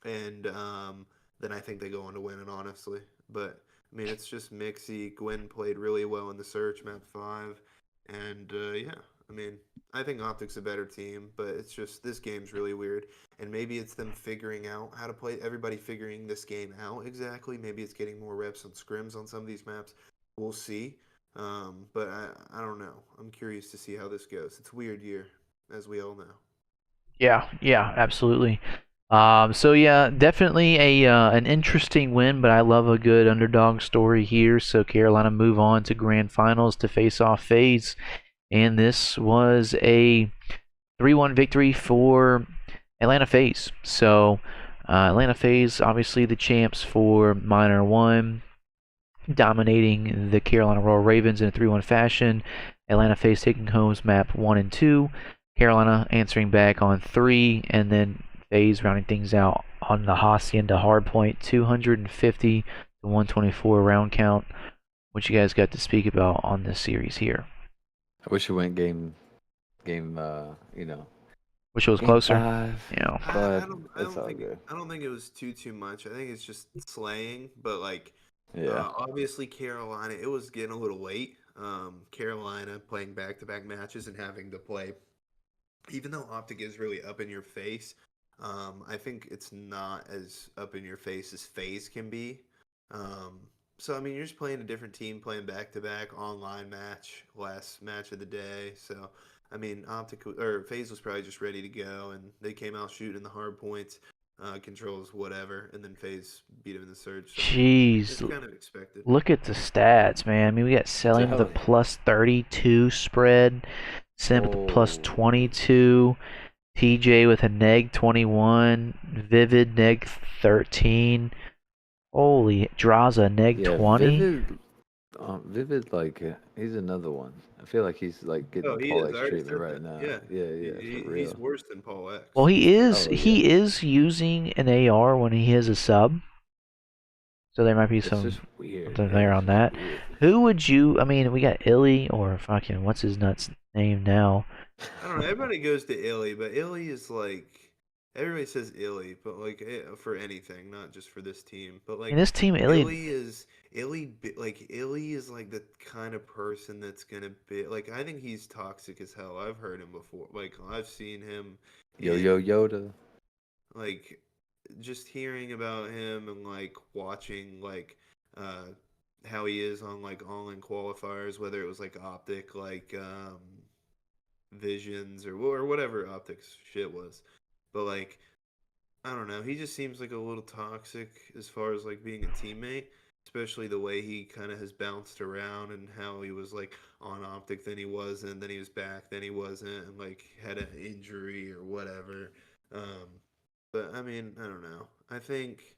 and then I think they go on to win it, honestly. But I mean, it's just mixy. Gwen played really well in the Search map 5, and yeah, I mean, I think OpTic's a better team, but it's just this game's really weird, and maybe it's them figuring out how to play. Everybody figuring this game out exactly. Maybe it's getting more reps on scrims on some of these maps. We'll see. But I don't know. I'm curious to see how this goes. It's a weird year, as we all know. Yeah, absolutely. So yeah, definitely an interesting win, but I love a good underdog story here. So Carolina move on to grand finals to face off Faze, and this was a 3-1 victory for Atlanta Faze. So Atlanta Faze, obviously the champs for Minor 1, dominating the Carolina Royal Ravens in a 3-1 fashion. Atlanta Faze taking home map 1 and 2. Carolina answering back on 3, and then Faze rounding things out on the Hacienda hardpoint, 250 to 124 round count. What you guys got to speak about on this series here? I wish it went game, Wish it was game closer. 5. Yeah. But I it's don't all think good. I don't think it was too much. I think it's just slaying, but like Yeah. obviously Carolina, it was getting a little late. Carolina playing back-to-back matches and having to play, even though OpTic is really up in your face, I think it's not as up in your face as Faze can be. So I mean, you're just playing a different team, playing back-to-back online match, last match of the day. So I mean, OpTic or Faze was probably just ready to go, and they came out shooting the hard points, controls, whatever, and then Faze beat him in the surge. So I mean, it's Jeez, kind of expected. look at the stats, man. I mean, we got Selling with a Jelly. plus 32 spread, Sim with a plus Oh. 22, TJ with a neg 21, Vivid neg 13. Holy, Draza neg Yeah, 20. Vivid, like he's another one. I feel like he's like Oh, getting he Paul is. I X already treatment said right that. now. Yeah, Yeah, for he's real. worse than Paul X. Well, he is Oh, yeah. using an AR when he has a sub. So there might be It's just something weird. there It's on just that. weird. Who would you? I mean, we got Illy or fucking what's his nuts name now? I don't know. Everybody goes to Illy, but Illy is like everybody says Illy, but like for anything, not just for this team. But In like this team, Illy. Illy is like the kind of person that's gonna be like I think he's toxic as hell. I've heard him before. Like I've seen him Yo in Yoda. like just hearing about him and like watching like uh how he is on like online qualifiers, whether it was like OpTic, like Visions or whatever OpTic's shit was. But like I don't know, he just seems like a little toxic as far as like being a teammate, especially the way he kind of has bounced around and how he was like on OpTic, then he wasn't, then he was back, then he wasn't, and like had an injury or whatever. But I mean, I don't know. I think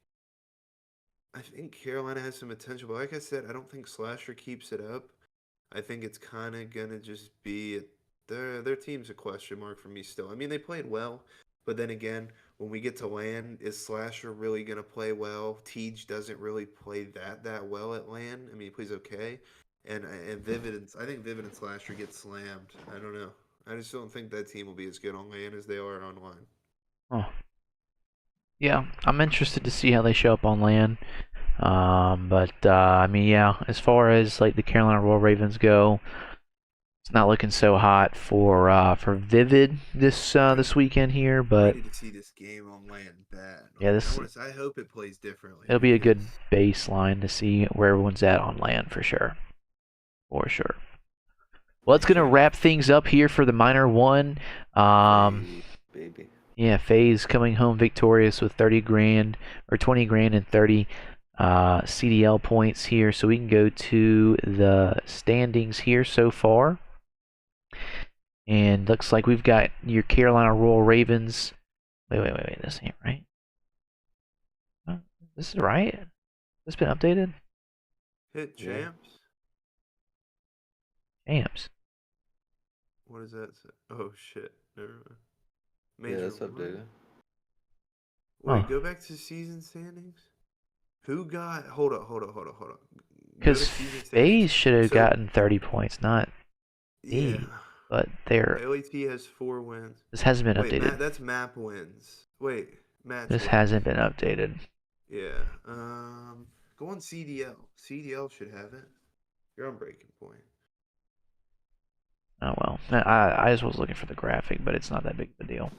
Carolina has some potential, but like I said, I don't think Slasher keeps it up. I think it's kind of gonna just be their team's a question mark for me still. I mean, they played well, but then again, when we get to LAN, is Slasher really gonna play well? Tej doesn't really play that well at LAN. I mean, he plays okay, and I think Vivid and Slasher get slammed. I don't know. I just don't think that team will be as good on LAN as they are online. Oh, yeah, I'm interested to see how they show up on LAN. But I mean, yeah, as far as like the Carolina Royal Ravens go, it's not looking so hot for Vivid this weekend here. I'm But ready to see this game on LAN bad. yeah, Like I hope it plays differently it'll be a good because baseline to see where everyone's at on LAN for sure. Well, it's gonna wrap things up here for the Minor 1. Hey, baby. Yeah, Faze coming home victorious with 30 grand or 20 grand and 30 CDL points here. So we can go to the standings here so far. And looks like we've got your Carolina Royal Ravens. Wait. This ain't right. Oh, this is right? This been updated? hit Yeah. champs. Champs. What does that say? Oh shit. Never mind. Yeah, Major that's what? updated. Wait, Oh. go back to season standings. Who got? Hold up. Go Because to season Faze standings. should have So gotten 30 points, not yeah, me. But they're LAT has 4 wins. this hasn't been Wait, updated. that's map wins. Wait, match This wins. hasn't been updated. Yeah. Go on CDL. CDL should have it. You're on breaking point. Oh well. I just was looking for the graphic, but it's not that big of a deal.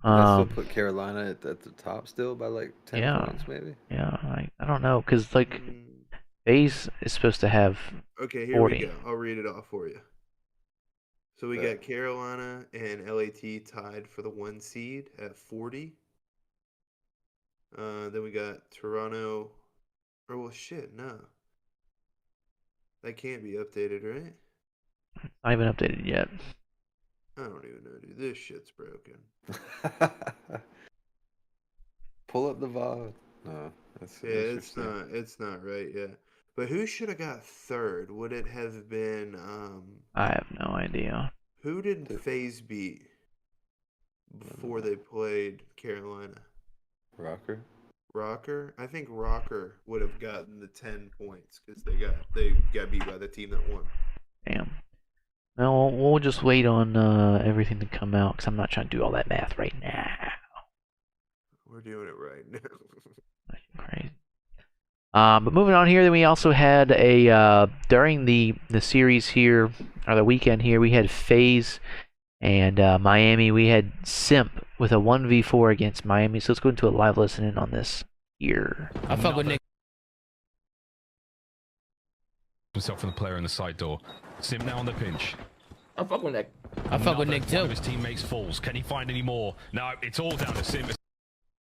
Does that still put Carolina at the top still by like 10 yeah. points maybe? Yeah, I don't know, because like Mm, Faze is supposed to have okay, here 40. we go. I'll read it off for you. So we got Carolina and LAT tied for the 1 seed at 40. Then we got Toronto. Or well, shit, no. That can't be updated, right? Not even updated yet. I don't even know, dude. This shit's broken. Pull up the VOD. No, that's Yeah, interesting. it's not right yet. But who should have got third? Would it have been I have no idea. who did The- Faze beat before they played Carolina? Rocker. Rocker? I think Rocker would have gotten the 10 points because they got beat by the team that won. Damn. Well, we'll just wait on everything to come out because I'm not trying to do all that math right now. We're doing it right now. Crazy. But moving on here, then we also had a during the series here or the weekend here, we had Faze and Miami. We had Simp with a 1v4 against Miami. So let's go into a live listening on this here. I fuck with Nick. Himself from the player in the side door. Sim now on the pinch. I fuck with Nick. I fuck with Nick One too. of his teammates falls. Can he find any more? No, it's all down to Sim. It's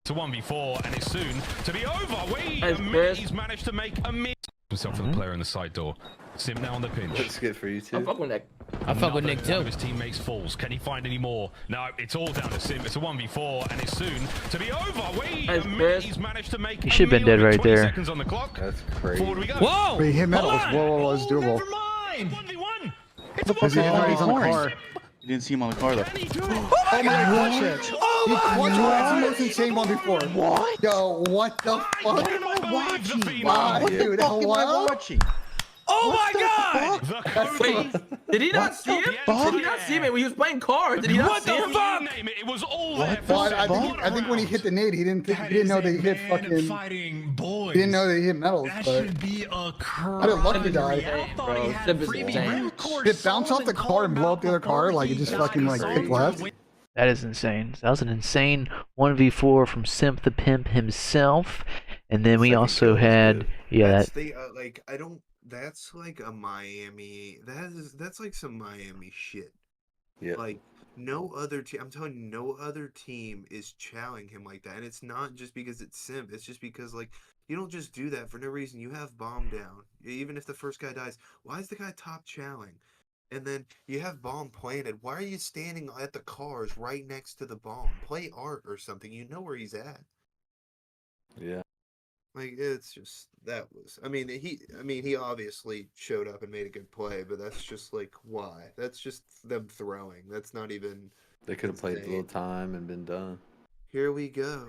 a 1v4 and it's soon to be over. Wait a minute, he's managed to make a miss. Himself from the player in the side door. Sim now on the pinch. That's good for you too. I fuck with Nick. I fuck with Nick One too. of his teammates falls. Can he find any more? No, it's all down to Sim. It's a 1v4 and it's soon to be over. Wait a minute, he's managed to make. He should have been dead right 20 there. seconds on the clock. That's crazy. Forward we go. Whoa! But he hit metals. Whoa, it's doable. Never mind. 1v1. It's Because he's on the car. You didn't see him on the car though. Can he do it? Oh my god, clutch it. He clutched it. That's the most insane one before. What? Yo, what the fuck? What am I watching? Wow, dude, hello? Watching. Oh my god! The Wait, did he not see him? Did he not see him when he was playing cards? Did he not see him? Name it. It was all there. For Well, seven. I think when he hit the nade, he didn't know that he hit fucking. Fighting boys. He didn't know that he hit metals, That but should be a I didn't lucky crime. die. I thought he Bro, had Sip is freebie insane. record Did it bounce off the car and blow up the other car? Like it just fucking like kicked left? That is insane. That was an insane 1v4 from Simp the Pimp himself. And then we Second also kill was had, good. yeah, That's that, like I don't. That's like a Miami. That's like some Miami shit. Yeah. Like no other team. I'm telling you, no other team is chowing him like that. And it's not just because it's Simp. It's just because like you don't just do that for no reason. You have bomb down. Even if the first guy dies, why is the guy top chowing? And then you have bomb planted. Why are you standing at the cars right next to the bomb? Play art or something. You know where he's at. Yeah. Like it's just that was. I mean, he obviously showed up and made a good play, but that's just like why? That's just them throwing. That's not even. They could have played a insane. little time and been done. Here we go.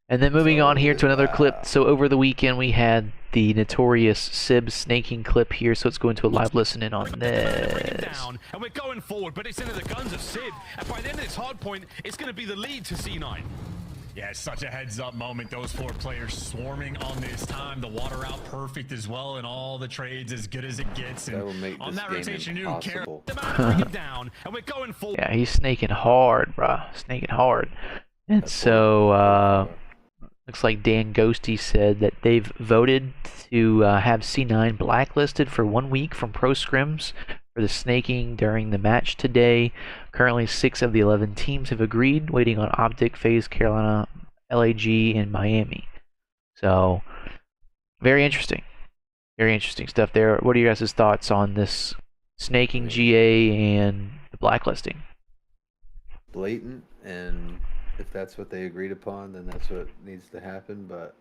and then moving on here to another Wow. clip. So over the weekend we had the notorious Sib snaking clip here. So let's go into a live listening on Bring it this. down, and we're going forward, but it's into the guns of Sid. And by the end of this hard point, it's going to be the lead to C9. Yeah, it's such a heads-up moment. Those four players swarming on this time. The water out perfect as well, and all the trades as good as it gets. And That will make on this that game rotation, you care. impossible. Bring it down, and we're going forward. Yeah, he's snaking hard, bruh. Snaking hard. And That's so, what- looks like Dan Ghosty said that they've voted to have C9 blacklisted for 1 week from pro scrims for the snaking during the match today. Currently, 6 of the 11 teams have agreed, waiting on OpTic, Faze, Carolina, LAG, and Miami. So, very interesting. Very interesting stuff there. What are your guys' thoughts on this snaking GA and the blacklisting? Blatant, and if that's what they agreed upon, then that's what needs to happen. But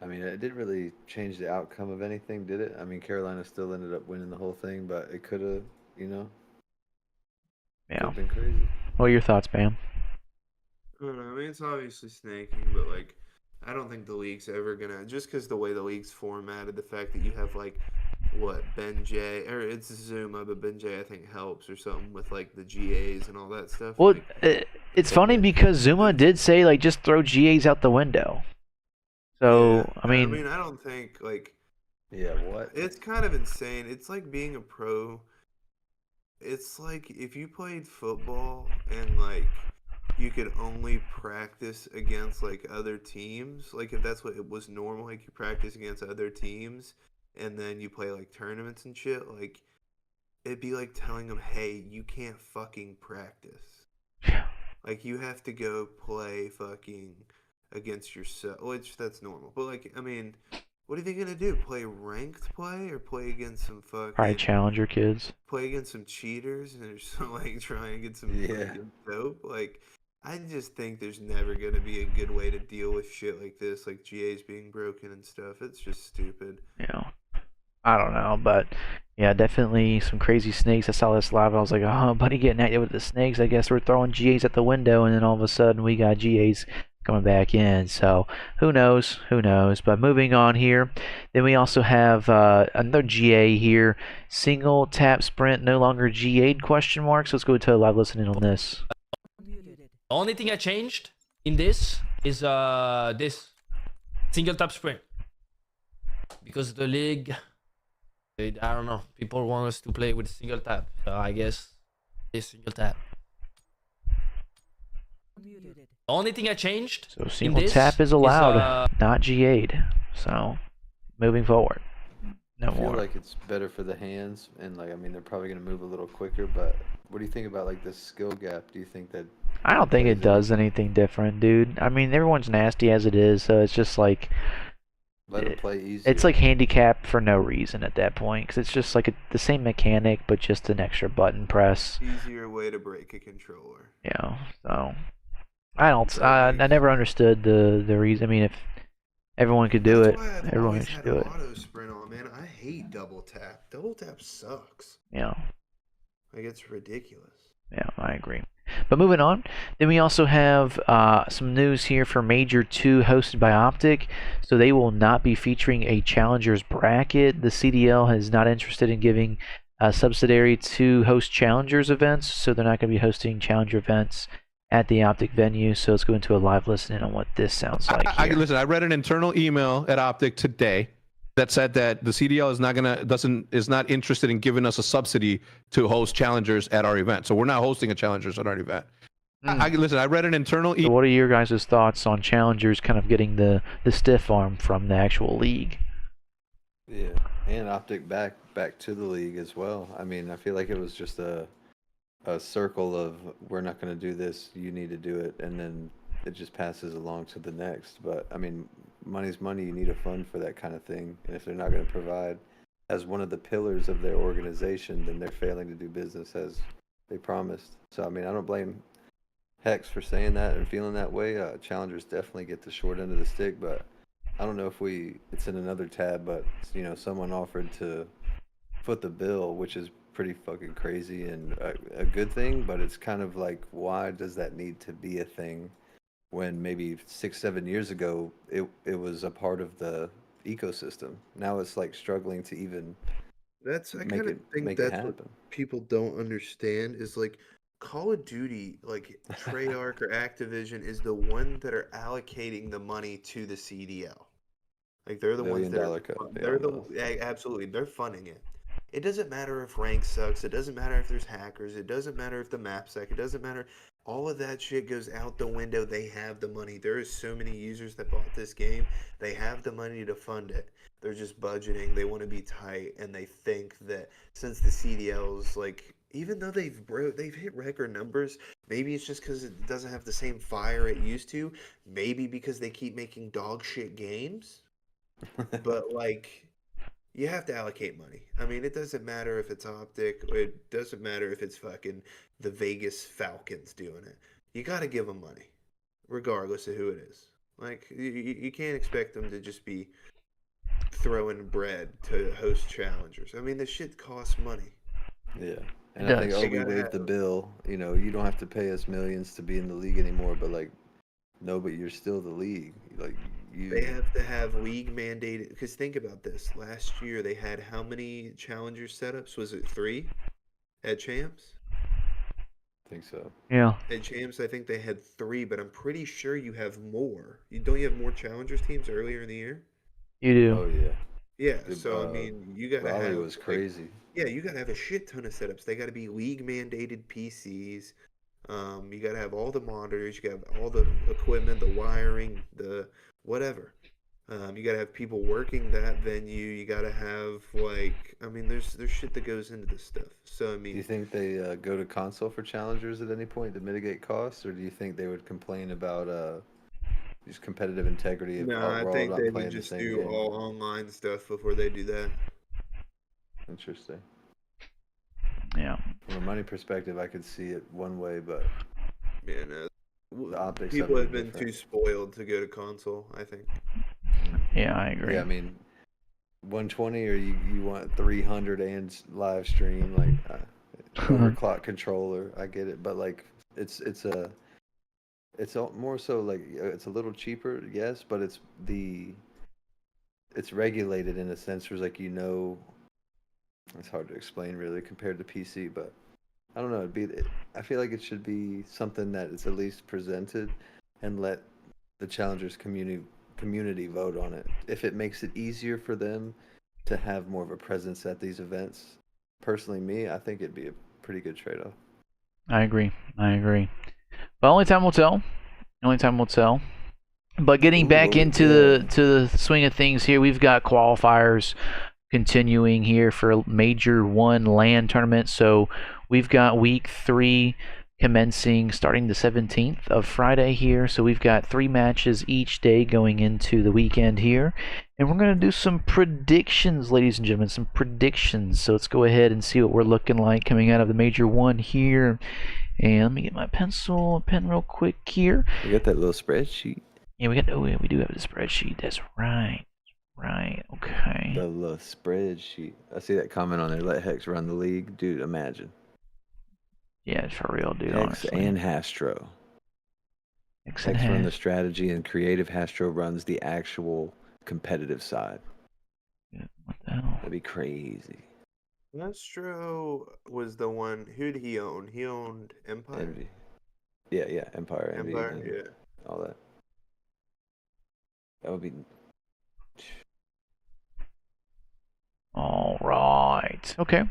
I mean, it didn't really change the outcome of anything, did it? I mean, Carolina still ended up winning the whole thing, but it could have, could Yeah. have been crazy. What are your thoughts, Bam? I don't know. I mean, it's obviously snaking, but like, I don't think the league's ever gonna just because the way the league's formatted, the fact that you have like what Ben J or it's Zuma, but Ben J I think helps or something with like the GAs and all that stuff. Well, like, it's funny because Zuma did say like just throw GAs out the window. So yeah, I mean, I don't think like Yeah, what? it's kind of insane. It's like being a pro. It's like if you played football and like you could only practice against like other teams, like if that's what it was normal, like you practice against other teams and then you play like tournaments and shit, like it'd be like telling them, hey, you can't fucking practice. Like you have to go play fucking against yourself, which that's normal. But like, I mean, what are they gonna do? Play ranked play or play against some fucking probably challenger kids. play against some cheaters and just like try and get some Yeah. fucking dope? Like, I just think there's never gonna be a good way to deal with shit like this, like GAs being broken and stuff. It's just stupid. I don't know, but yeah, definitely some crazy snakes. I saw this live. I was like, oh, buddy, getting active with the snakes. I guess we're throwing GAs at the window, and then all of a sudden we got GAs coming back in. So who knows? Who knows? But moving on here, then we also have another GA here. Single tap sprint no longer GA'd ? So let's go to a live listening on this. The only thing I changed in this is this single tap sprint, because the league, I don't know, people want us to play with single tap, so I guess this single tap. The only thing I changed. So single tap is allowed, not GA'd. So moving forward, no I feel more. like it's better for the hands, and like I mean they're probably gonna move a little quicker. But what do you think about like this skill gap? Do you think that? I don't think it does anything different, dude. I mean, everyone's nasty as it is, so it's just like Let them play easy. it's like handicap for no reason at that point, because it's just like the same mechanic, but just an extra button press. Easier way to break a controller. So I never understood the reason. I mean, if everyone could do it, everyone should do it. Auto sprint on, man. I hate double tap. Double tap sucks. Yeah, Like, it's ridiculous. I agree. But moving on, then we also have some news here for Major 2 hosted by OpTic. So they will not be featuring a Challengers bracket. The CDL is not interested in giving a subsidiary to host Challengers events, so they're not going to be hosting Challenger events at the OpTic venue. So let's go into a live listening on what this sounds like. Listen, I read an internal email at OpTic today that said that the CDL is not interested in giving us a subsidy to host challengers at our event. So we're not hosting a challengers at our event. Listen, I read an internal So what are your guys' thoughts on challengers kind of getting the stiff arm from the actual league? Yeah, and OpTic back to the league as well. I mean, I feel like it was just a circle of we're not going to do this, you need to do it, and then it just passes along to the next. But I mean, money's money. You need a fund for that kind of thing, and if they're not going to provide as one of the pillars of their organization, then they're failing to do business as they promised. So I mean, I don't blame Hex for saying that and feeling that way. Challengers definitely get the short end of the stick, but I don't know if it's in another tab, but you know, someone offered to foot the bill, which is pretty fucking crazy and a good thing, but it's kind of like, why does that need to be a thing when maybe 6-7 years ago it was a part of the ecosystem? Now it's like struggling to even I kind of think that's what people don't understand is like Call of Duty, like Treyarch or Activision is the one that are allocating the money to the CDL. Like they're the ones that absolutely, they're funding it. It doesn't matter if rank sucks. It doesn't matter if there's hackers. It doesn't matter if the map suck. It doesn't matter. All of that shit goes out the window. They have the money. There is so many users that bought this game. They have the money to fund it. They're just budgeting. They want to be tight, and they think that since the CDLs, like, even though they've hit record numbers, maybe it's just because it doesn't have the same fire it used to. Maybe because they keep making dog shit games. But like, you have to allocate money. I mean, it doesn't matter if it's OpTic, or it doesn't matter if it's fucking the Vegas Falcons doing it. You got to give them money, regardless of who it is. Like, you can't expect them to just be throwing bread to host challengers. I mean, this shit costs money. Yeah. And I think, we waived the bill. You know, you don't have to pay us millions to be in the league anymore, but like, no, but you're still the league. Like, they have to have league mandated, because think about this. Last year they had how many challenger setups? Was it 3 at Champs? I think so. Yeah. At Champs, I think they had 3, but I'm pretty sure you have more. Don't you have more challengers teams earlier in the year? You do. Oh yeah. Yeah. So I mean, you gotta have. was crazy. Yeah, you gotta have a shit ton of setups. They gotta be league mandated PCs. You gotta have all the monitors. You gotta have all the equipment, the wiring, the whatever. You gotta have people working that venue. You gotta have I mean, there's shit that goes into this stuff. So I mean, do you think they go to console for challengers at any point to mitigate costs, or do you think they would complain about just competitive integrity? No, I think they would just do all online stuff before they do that. Interesting. Yeah. From a money perspective, I could see it one way, but yeah, no. the optics. People of it have are been different. too spoiled to go to console, I think. Yeah, I agree. Yeah, I mean, 120 or you want 300 and live stream like overclock controller. I get it, but like it's more so like it's a little cheaper, yes, but it's regulated in a sense where it's like it's hard to explain really compared to PC, but I don't know. I feel like it should be something that is at least presented and let the challengers community vote on it. If it makes it easier for them to have more of a presence at these events, personally, I think it'd be a pretty good trade-off. I agree. But only time will tell. But getting back into the swing of things here, we've got qualifiers continuing here for Major 1 LAN tournament. So we've got week 3 commencing starting the 17th of Friday here. So we've got 3 matches each day going into the weekend here. And we're going to do some predictions, ladies and gentlemen, some predictions. So let's go ahead and see what we're looking like coming out of the Major 1 here. And let me get my pencil and pen real quick here. You got that little spreadsheet. Yeah, we do have the spreadsheet. That's right. Okay. The little spreadsheet. I see that comment on there. Let Hex run the league. Dude, imagine. Yeah, for real, dude. Hex honestly. and Hastro. Hex run the strategy and creative. Hastro runs the actual competitive side. What the hell? That'd be crazy. Astro was the one. Who did he own? He owned Empire. Envy. Yeah, Empire. Envy, Empire, yeah. All that. That would be. All right. Okay.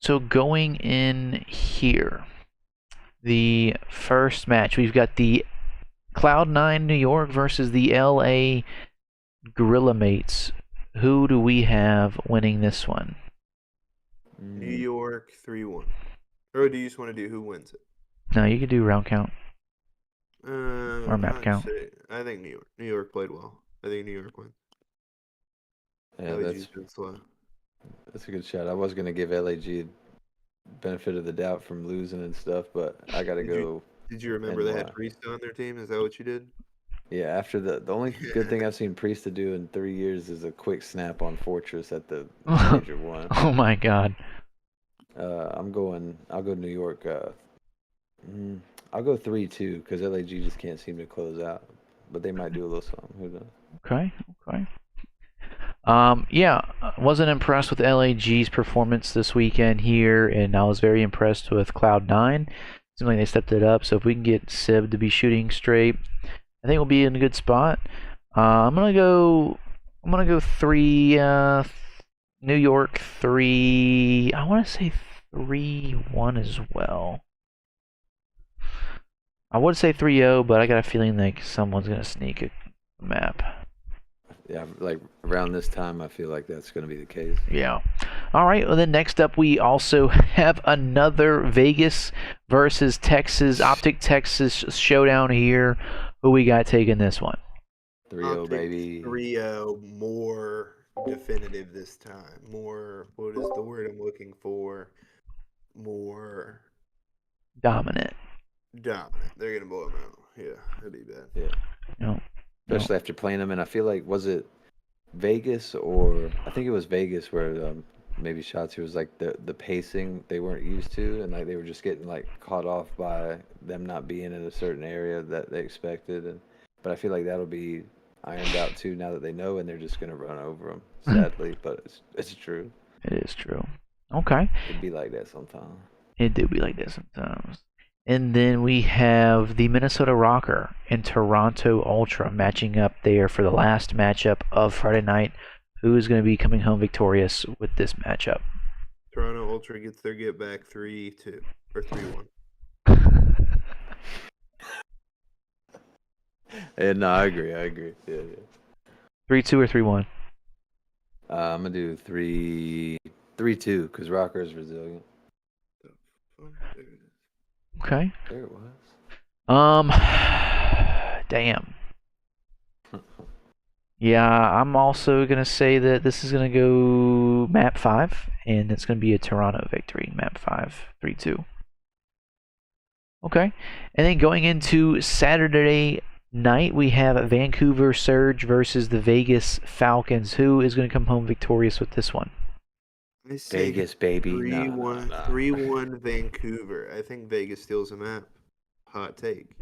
So going in here, the first match, we've got the Cloud9 New York versus the LA Gorilla Mates. Who do we have winning this one? New York 3-1. Or do you just want to do who wins it? No, you could do round count. Or map count. I think New York. New York played well. I think New York wins. Yeah, LAG's been slow. That's a good shot. I was gonna give LAG benefit of the doubt from losing and stuff, but I gotta go. Did you remember they had Priest on their team? Is that what you did? Yeah, after the only good thing I've seen Priest to do in 3 years is a quick snap on Fortress at the Major 1. Oh my God. I'll go New York. I'll go 3-2 because LAG just can't seem to close out, but they might do a little something. Who knows? Okay. Yeah, wasn't impressed with LAG's performance this weekend here, and I was very impressed with Cloud9. Seems like they stepped it up. So if we can get Sib to be shooting straight, I think we'll be in a good spot. I'm gonna go 3. New York 3. I want to say 3-1 as well. I would say 3-0, but I got a feeling like someone's gonna sneak a map. Yeah, like around this time, I feel like that's going to be the case. Yeah. All right. Well, then next up, we also have another Vegas versus Texas, OpTic Texas showdown here. Who we got taking this one? 3-0, baby. 3-0, more definitive this time. More, what is the word I'm looking for? More dominant. They're going to blow them out. Yeah, that'd be bad. Yeah. No. Especially after playing them, and I feel like, was it Vegas or I think it was Vegas where maybe Shotzi was like the pacing they weren't used to, and like they were just getting like caught off by them not being in a certain area that they expected, but I feel like that'll be ironed out too now that they know, and they're just gonna run over them, sadly, but it's true. It is true. Okay. It'd be like that sometimes. It do be like that sometimes. And then we have the Minnesota Rocker and Toronto Ultra matching up there for the last matchup of Friday night. Who is going to be coming home victorious with this matchup? Toronto Ultra gets their get back 3-2 or 3-1. Yeah, no, I agree. Yeah. 3-2 or 3-1? I'm gonna do 3-2 because Rocker is resilient. Okay. There it was. Damn. Yeah, I'm also gonna say that this is gonna go map 5, and it's gonna be a Toronto victory. Map 5, 3-2. Okay. And then going into Saturday night, we have Vancouver Surge versus the Vegas Falcons. Who is going to come home victorious with this one? I say Vegas, baby. 3-1, Nah. 3-1 Vancouver. I think Vegas steals a map. Hot take.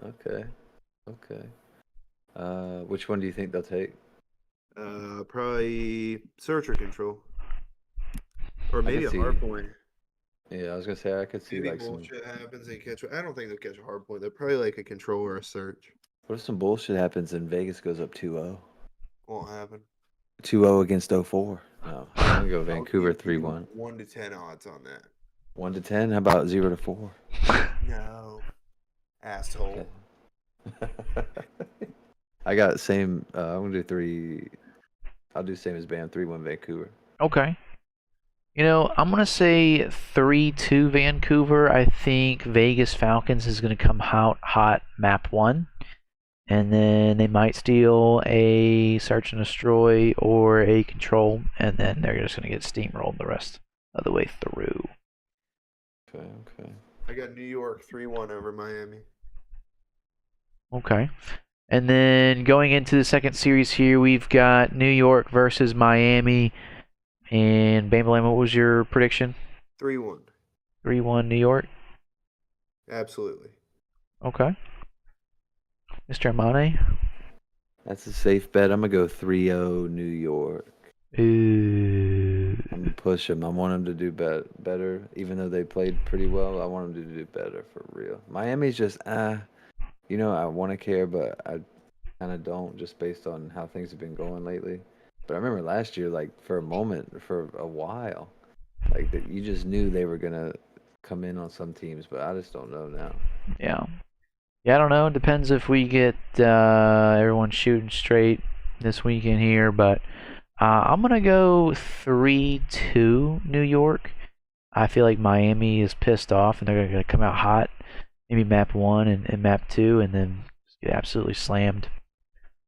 Okay. Which one do you think they'll take? Probably searcher control. Or I maybe could a see- hard point. Yeah, I was gonna say I could see Maybe like some. bullshit happens, they catch. I don't think they'll catch a hard point. They're probably like a control or a search. What if some bullshit happens and Vegas goes up 2-0? Won't happen. 2-0 against 0-4. No, I'm gonna go I'll Vancouver give you 3-1. 1 to 10 odds on that. 1 to 10. How about 0 to 4? No. Asshole. I got same. I'm gonna do 3. I'll do same as Bam. 3-1 Vancouver. Okay. You know, I'm going to say 3-2 Vancouver. I think Vegas Falcons is going to come out hot map 1. And then they might steal a search and destroy or a control. And then they're just going to get steamrolled the rest of the way through. Okay. I got New York 3-1 over Miami. Okay. And then going into the second series here, we've got New York versus Miami. And Bambalam, what was your prediction? 3-1. 3-1 New York? Absolutely. Okay. Mr. AMANE? That's a safe bet. I'm gonna go 3-0 New York. Ooh. I'm gonna push them. I want them to do better, even though they played pretty well. I want them to do better for real. Miami's just you know, I want to care, but I kind of don't, just based on how things have been going lately. But I remember last year, like for a while, like that you just knew they were gonna come in on some teams, but I just don't know now. Yeah. Yeah, I don't know. It depends if we get everyone shooting straight this weekend here, but I'm going to go 3-2 New York. I feel like Miami is pissed off and they're going to come out hot. Maybe map 1 and map 2 and then get absolutely slammed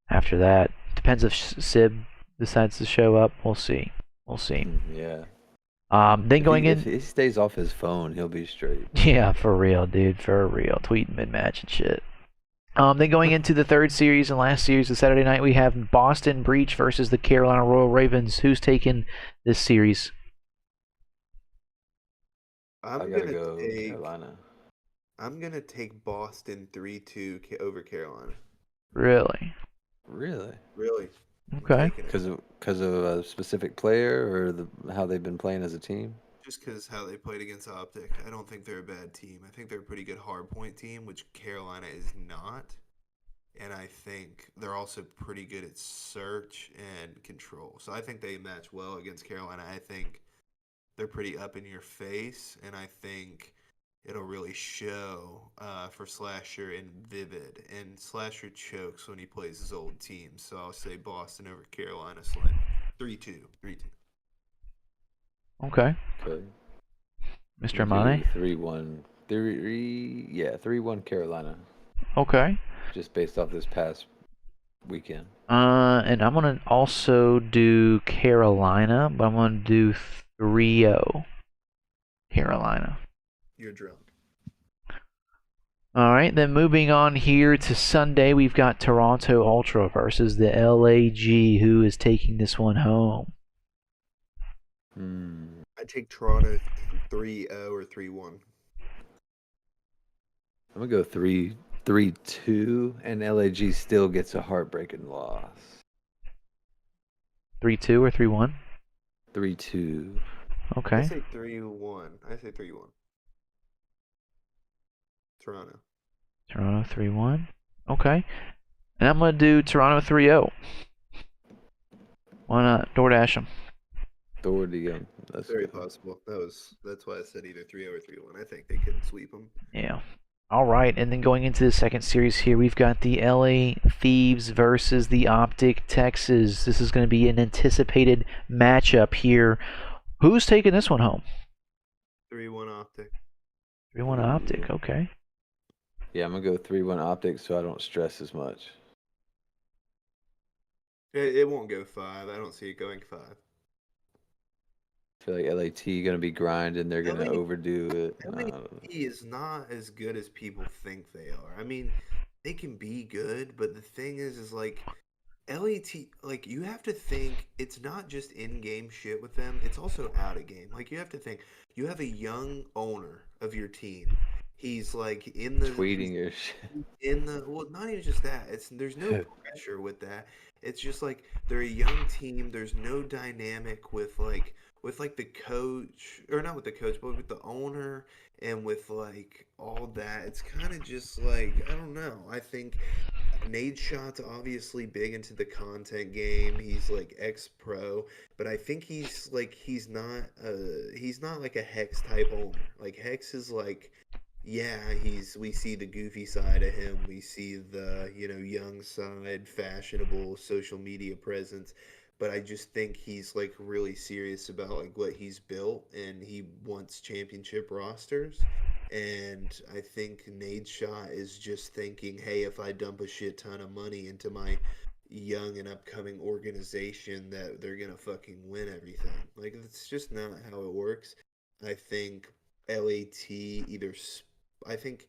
after that. Depends if Sib decides to show up. We'll see. Yeah. Then going in. If he stays off his phone, he'll be straight. Yeah, for real, dude. For real. Tweeting mid-match and shit. Then going into the third series and last series of Saturday night, we have Boston Breach versus the Carolina Royal Ravens. Who's taking this series? I gotta go Carolina. I'm gonna take Boston 3-2 over Carolina. Really? Really? Really? Okay. Because of a specific player or how they've been playing as a team? Just because how they played against OpTic. I don't think they're a bad team. I think they're a pretty good hardpoint team, which Carolina is not. And I think they're also pretty good at search and control. So I think they match well against Carolina. I think they're pretty up in your face, and I think it'll really show for Slasher and Vivid. And Slasher chokes when he plays his old team. So I'll say Boston over Carolina slam. 3-2. 3-2. Okay. Okay. Mr. AMANE? 3-1. 3-1 Carolina. Okay. Just based off this past weekend. And I'm going to also do Carolina, but I'm going to do 3-0 Carolina. You're drunk. All right, then moving on here to Sunday, we've got Toronto Ultra versus the LAG. Who is taking this one home? I take Toronto 3-0 or 3-1. I'm going to go 3-2, and LAG still gets a heartbreaking loss. 3-2 or 3-1? 3-2. Okay. I say 3-1. I say 3-1. Toronto. Toronto 3-1. Okay. And I'm going to do Toronto 3-0. Why not? DoorDash them. That's Very good. possible. That's why I said either 3-0 or 3-1. I think they could sweep them. Yeah. All right, and then going into the second series here, we've got the LA Thieves versus the OpTic Texas. This is going to be an anticipated matchup here. Who's taking this one home? 3-1 OpTic. 3-1 OpTic, okay. Yeah, I'm going to go 3-1 OpTic so I don't stress as much. It won't go 5. I don't see it going 5. feel like LAT gonna be grinding. They're gonna LA overdo it. I don't know. LAT is not as good as people think they are. I mean, they can be good, but the thing is like LAT, like you have to think it's not just in-game shit with them, it's also out of game. Like you have to think you have a young owner of your team. He's like Tweeting your shit. well, not even just that. There's no pressure with that. It's just like they're a young team. There's no dynamic with the coach, or not with the coach, but with the owner and with like all that. It's kind of just like, I don't know. I think Nade Shot's obviously big into the content game. He's like ex-pro, but I think he's not like a Hex type owner. Like Hex is like, yeah, we see the goofy side of him. We see the, young side, fashionable social media presence. But I just think he's like really serious about like what he's built, and he wants championship rosters. And I think Nade Shot is just thinking, hey, if I dump a shit ton of money into my young and upcoming organization, that they're gonna fucking win everything. Like, it's just not how it works. I think LAT I think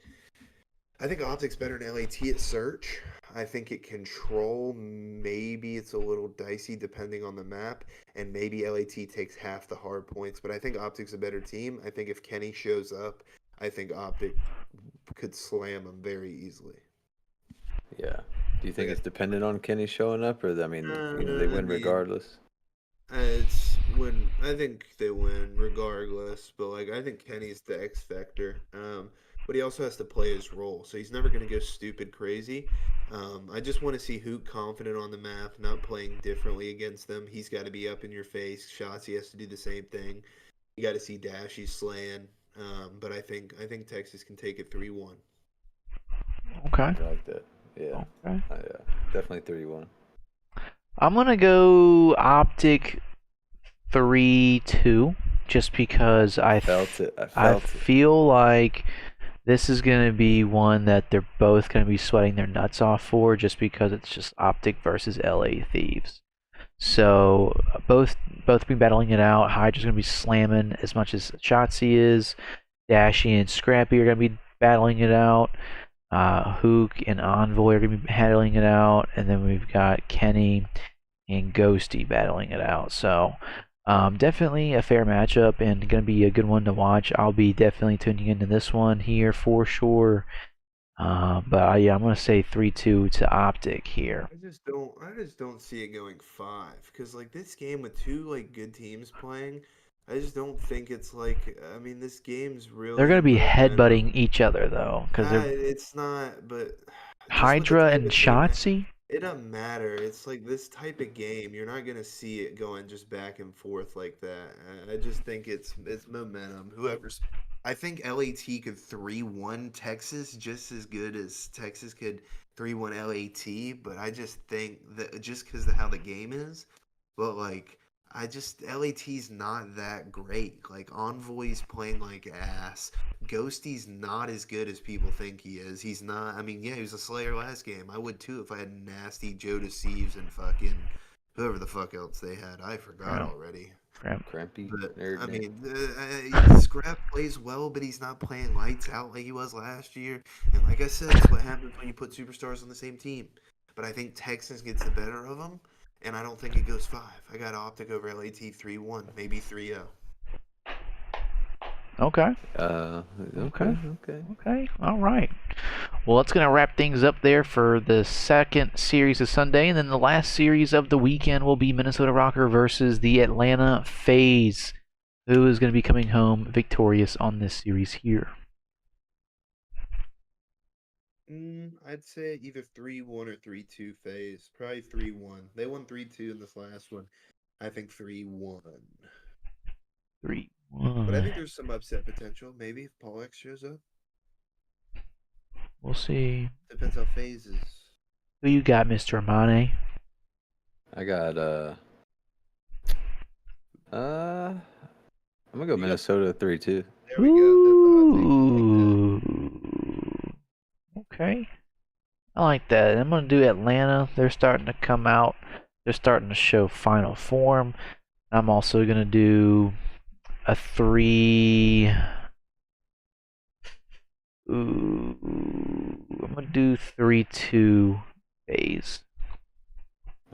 OpTic's better than LAT at search. I think at control, maybe it's a little dicey depending on the map, and maybe LAT takes half the hard points. But I think OpTic's a better team. I think if Kenny shows up, I think OpTic could slam him very easily. Yeah. Do you think it's dependent on Kenny showing up, or they win regardless? I think they win regardless, but like I think Kenny's the X factor. But he also has to play his role, so he's never gonna go stupid crazy. I just want to see Hoot confident on the map, not playing differently against them. He's got to be up in your face. Shots, he has to do the same thing. You got to see Dashy slaying. But I think Texas can take it 3-1. Okay. I like that. Yeah. Okay. Yeah. Definitely 3-1. I'm gonna go OpTic 3-2, just because I feel like this is gonna be one that they're both gonna be sweating their nuts off for, just because it's just OpTic versus LA Thieves. So both be battling it out. Hydra's gonna be slamming as much as Shotzi is. Dashy and Scrappy are gonna be battling it out. Hook and Envoy are gonna be handling it out, and then we've got Kenny and Ghosty battling it out. So definitely a fair matchup and gonna be a good one to watch. I'll be definitely tuning into this one here for sure. But yeah, I'm gonna say 3-2 to OpTic here. I just don't see it going 5, because like this game with two like good teams playing, I just don't think it's like. I mean, this game's really. They're gonna be headbutting each other though, because it's not. But Hydra and Shotzi. It doesn't matter. It's like this type of game. You're not gonna see it going just back and forth like that. I just think it's momentum. I think LAT could 3-1 Texas just as good as Texas could 3-1 LAT. But I just think that just because of how the game is, but like. LAT's not that great. Like, Envoy's playing like ass. Ghosty's not as good as people think he is. He's not. I mean, yeah, he was a Slayer last game. I would too if I had nasty Joe Deceives and fucking whoever the fuck else they had. I forgot already. Crampy. But, I name. mean, Scrap plays well, but he's not playing lights out like he was last year. And like I said, that's what happens when you put superstars on the same team. But I think Texas gets the better of them. And I don't think it goes 5. I got OpTic over LAT 3-1, maybe 3-0. Okay. Okay. All right. Well, that's gonna wrap things up there for the second series of Sunday, and then the last series of the weekend will be Minnesota Rocker versus the Atlanta Faze, who is gonna be coming home victorious on this series here. I'd say either 3-1 or 3-2 Faze. Probably 3-1. They won 3-2 in this last one. I think 3-1. 3-1. But I think there's some upset potential. Maybe if Paul X shows up. We'll see. Depends how Faze is. Who you got, Mr. AMANE? I got I'm gonna go Minnesota 3-2. There we go. That's Okay. I like that. I'm going to do Atlanta. They're starting to come out. They're starting to show final form. I'm also going to do a 3. Ooh, I'm gonna do 3-2 Faze.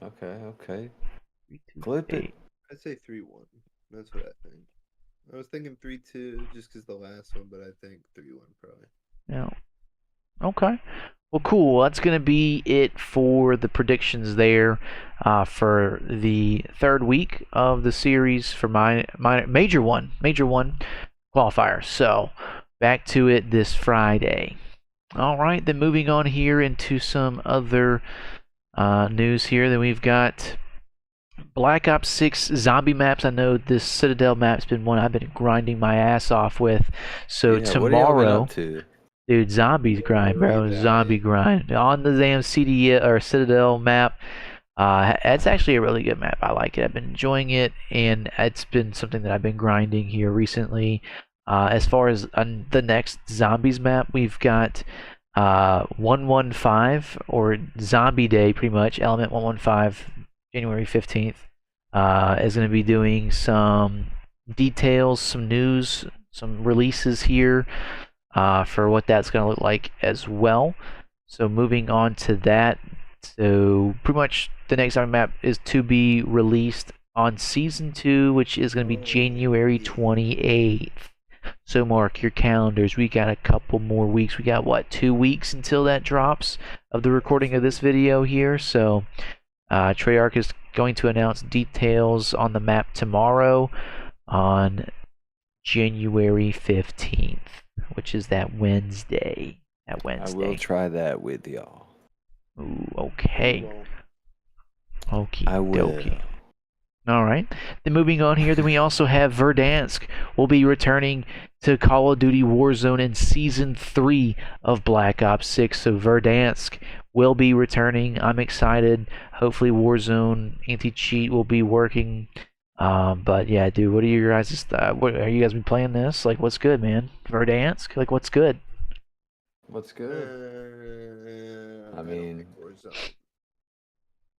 Okay, okay. 3-2 Clip it. Faze. I'd say 3-1. That's what I think. I was thinking 3-2 just because the last one, but I think 3-1 probably. Yeah. Okay. Well, cool. That's going to be it for the predictions there for the third week of the series for my major one qualifier. So back to it this Friday. All right, then moving on here into some other news here. Then we've got Black Ops 6 zombie maps. I know this Citadel map's been one I've been grinding my ass off with. So Yeah, what are y'all been tomorrow, up to? dude, zombies grind, bro. Zombie grind on the damn CD or Citadel map. It's actually a really good map. I like it. I've been enjoying it, and it's been something that I've been grinding here recently. As far as the next zombies map, we've got 115 or Zombie Day, pretty much. Element 115, January 15th, is going to be doing some details, some news, some releases here for what that's going to look like as well. So moving on to that. So pretty much the next zombie map is to be released on Season 2, which is going to be January 28th. So mark your calendars. We got a couple more weeks. We got, what, 2 weeks until that drops of the recording of this video here. So Treyarch is going to announce details on the map tomorrow on January 15th, which is that Wednesday. I will try that with y'all. Ooh, okay. Okie I will. dokie. All right. Then moving on here, then we also have Verdansk will be returning to Call of Duty Warzone in Season 3 of Black Ops 6. So Verdansk will be returning. I'm excited. Hopefully Warzone anti-cheat will be working. But yeah, dude, what are your guys' what are you guys been playing this? Like, what's good, man? Verdansk? Like, what's good? What's good? I mean,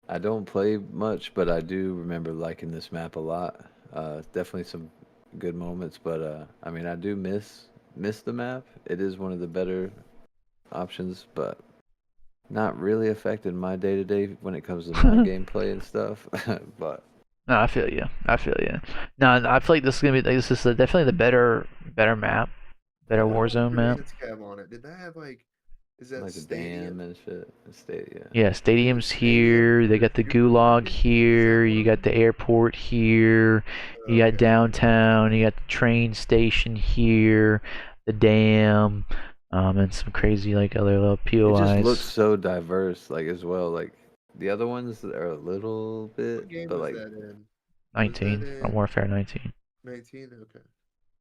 I don't play much, but I do remember liking this map a lot. Definitely some good moments, but I mean, I do miss the map. It is one of the better options, but not really affecting my day-to-day when it comes to my gameplay and stuff. But no, I feel you. No, I feel like this is gonna be definitely the better map, better Warzone map. On it. Did that have like? Is that like a stadium? dam and shit. Stadium. Yeah, stadium's here. They got the gulag here. You got the airport here. You got downtown. You got the train station here. The dam, and some crazy like other little POIs. It just looks so diverse, like as well. Like the other ones are a little bit, but like 19 Modern Warfare 19. 19, okay.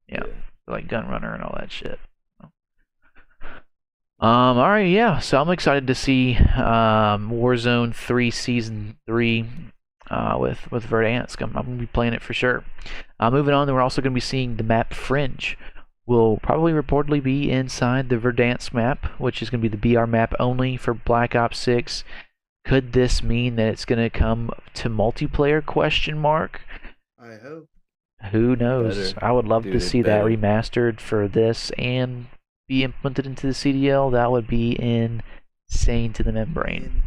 Yeah, like Gun Runner and all that shit. All right, yeah. So I'm excited to see Warzone 3 Season 3 with Verdansk. I'm gonna be playing it for sure. Moving on, then we're also gonna be seeing the map Fringe. Will probably reportedly be inside the Verdansk map, which is gonna be the BR map only for Black Ops 6. Could this mean that it's gonna come to multiplayer? Question mark. I hope. Who knows? I would love to see that remastered for this and be implemented into the CDL. That would be insane to the membrane.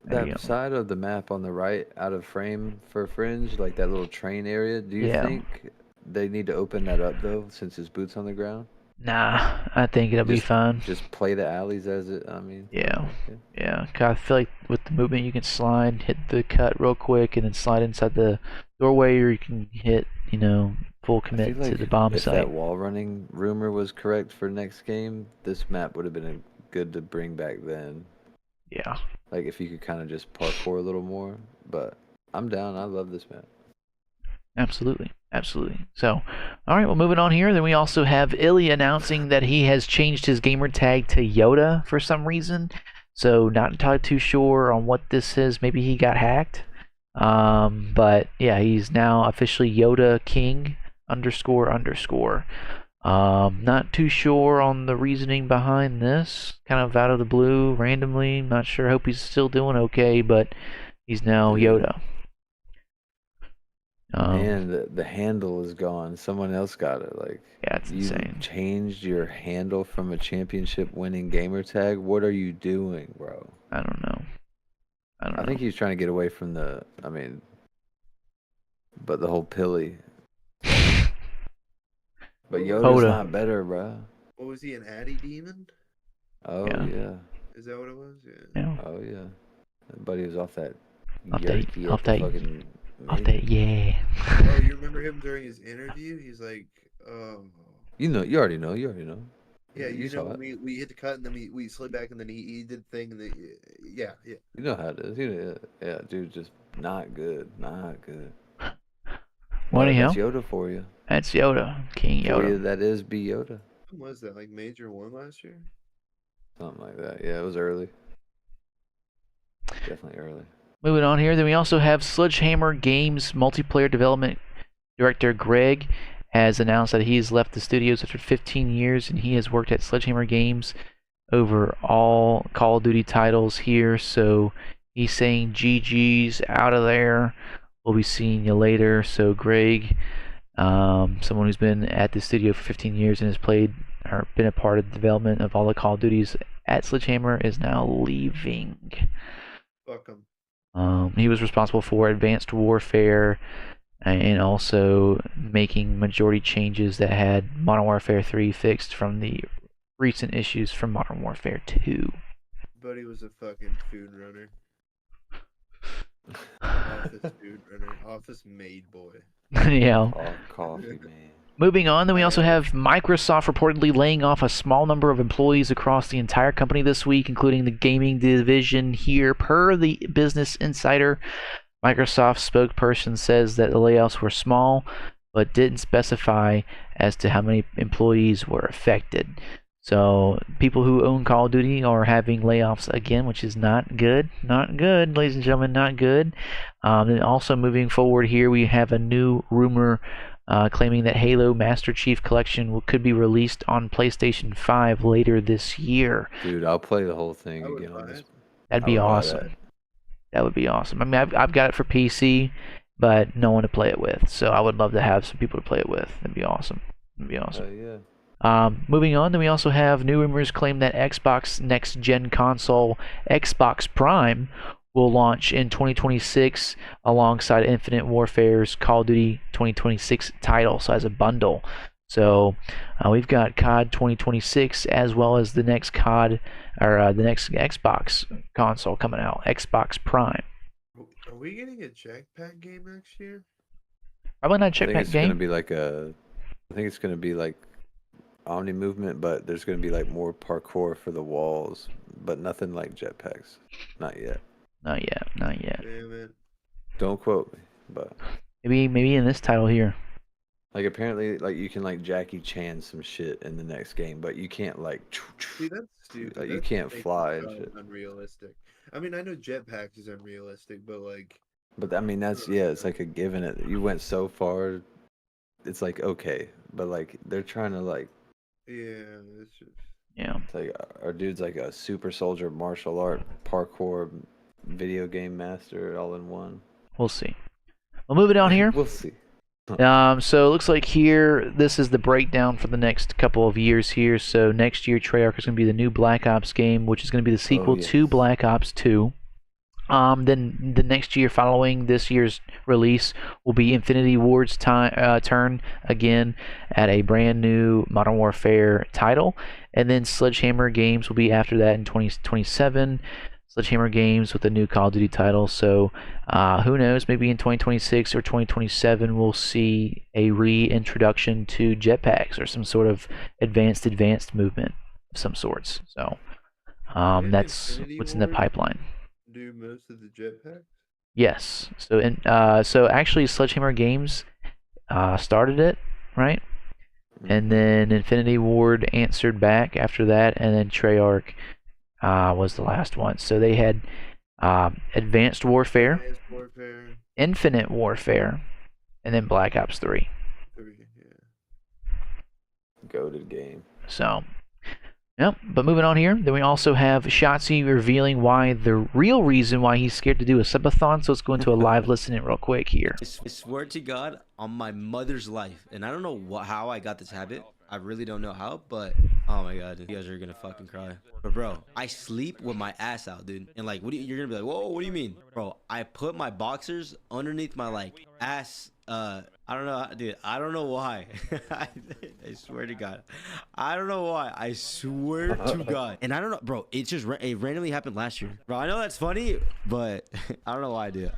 That side of the map on the right, out of frame for Fringe, like that little train area. Do you think they need to open that up though, since it's boots on the ground? Nah, I think it'll be fine. Just play the alleys as it. I mean. Yeah. I feel like with the movement you can slide, hit the cut real quick, and then slide inside the doorway, or you can hit, full commit to the bomb if site. If that wall running rumor was correct for next game, this map would have been good to bring back then. Yeah. Like if you could kind of just parkour a little more, but I'm down. I love this map. Absolutely. So, all right, well, moving on here, then we also have Illy announcing that he has changed his gamer tag to Yoda for some reason. So, not entirely too sure on what this is. Maybe he got hacked. But yeah, he's now officially Yoda King __. Not too sure on the reasoning behind this. Kind of out of the blue, randomly. Not sure. Hope he's still doing okay, but he's now Yoda. And the handle is gone. Someone else got it. Like, Yeah, it's you insane. changed your handle from a championship-winning gamer tag. What are you doing, bro? I don't know. I think he's trying to get away from the. I mean, but the whole pilly. But Yoda's not better, bro. What was he, an Addy demon? Oh yeah. Is that what it was? Yeah. Oh yeah. Buddy was off that. Off that. Yeah. Oh, you remember him during his interview? He's like, You already know. Yeah, you saw it. we hit the cut and then we slid back and then he did the thing and then, yeah. You know how it is. Yeah, dude, just not good. What the hell? That's Yoda for you. That's Yoda. King Yoda. For you, that is B Yoda. When was that? Like Major 1 last year? Something like that. Yeah, it was early. Definitely early. Moving on here, then we also have Sledgehammer Games multiplayer development director Greg has announced that he has left the studios after 15 years, and he has worked at Sledgehammer Games over all Call of Duty titles here. So he's saying GG's out of there. We'll be seeing you later. So Greg, someone who's been at the studio for 15 years and has played or been a part of the development of all the Call of Duties at Sledgehammer, is now leaving. Fuck him. He was responsible for Advanced Warfare and also making majority changes that had Modern Warfare 3 fixed from the recent issues from Modern Warfare 2. Buddy was a fucking food runner. Office food runner. Office maid boy. Yeah. Oh, coffee, man. Moving on, then we also have Microsoft reportedly laying off a small number of employees across the entire company this week, including the gaming division here. Per the Business Insider, Microsoft spokesperson says that the layoffs were small, but didn't specify as to how many employees were affected. So people who own Call of Duty are having layoffs again, which is not good. Not good, ladies and gentlemen, not good. And also moving forward here, we have a new rumor claiming that Halo Master Chief Collection could be released on PlayStation 5 later this year. Dude, I'll play the whole thing again on this. That'd be awesome. That would be awesome. I mean, I've got it for PC, but no one to play it with. So I would love to have some people to play it with. That'd be awesome. Yeah. Moving on, then we also have new rumors claim that Xbox next-gen console Xbox Prime will launch in 2026 alongside Infinite Warfare's Call of Duty 2026 title, so as a bundle. So we've got COD 2026 as well as the next COD or the next Xbox console coming out, Xbox Prime. Are we getting a jetpack game next year? Probably not a jetpack game. I think it's gonna be like Omni movement, but there's gonna be like more parkour for the walls, but nothing like jetpacks. Not yet. Not yet. Damn it. Don't quote me, but maybe in this title here. Like apparently, like you can like Jackie Chan some shit in the next game, but you can't like. See, that's stupid. Like you can't fly and shit. Unrealistic. I mean, I know jetpacks is unrealistic, but like. But I mean, it's like a given. It you went so far, it's like okay, but like they're trying to like. Yeah, it's just. Yeah. It's like our dude's like a super soldier, martial art, parkour, video game master, all in one. We'll see. Well, moving on here. We'll see. So it looks like here, this is the breakdown for the next couple of years here. So next year, Treyarch is going to be the new Black Ops game, which is going to be the sequel to Black Ops 2. Then the next year following this year's release will be Infinity Ward's turn again at a brand new Modern Warfare title. And then Sledgehammer Games will be after that in 2027. Sledgehammer Games with a new Call of Duty title. So who knows, maybe in 2026 or 2027 we'll see a reintroduction to jetpacks or some sort of advanced movement of some sorts. So that's what's in the pipeline. Do most of the jetpacks? Yes. So actually Sledgehammer Games started it, right? And then Infinity Ward answered back after that, and then Treyarch was the last one. So they had Advanced Warfare, Infinite Warfare, and then Black Ops 3. Goated game. So Yep, but moving on here, then we also have Shotzi revealing why the real reason why he's scared to do a subathon. So let's go into a live listening real quick here. I swear to God on my mother's life, and I don't know how I got this habit. I really don't know how, but oh my God, you guys are gonna fucking cry. But bro, I sleep with my ass out, dude. And like, you're gonna be like, whoa, what do you mean? Bro, I put my boxers underneath my like ass. I don't know, dude. I don't know why. I swear to God, I don't know why. I swear to God, and I don't know, bro. It just it randomly happened last year, bro. I know that's funny, but I don't know why I do it.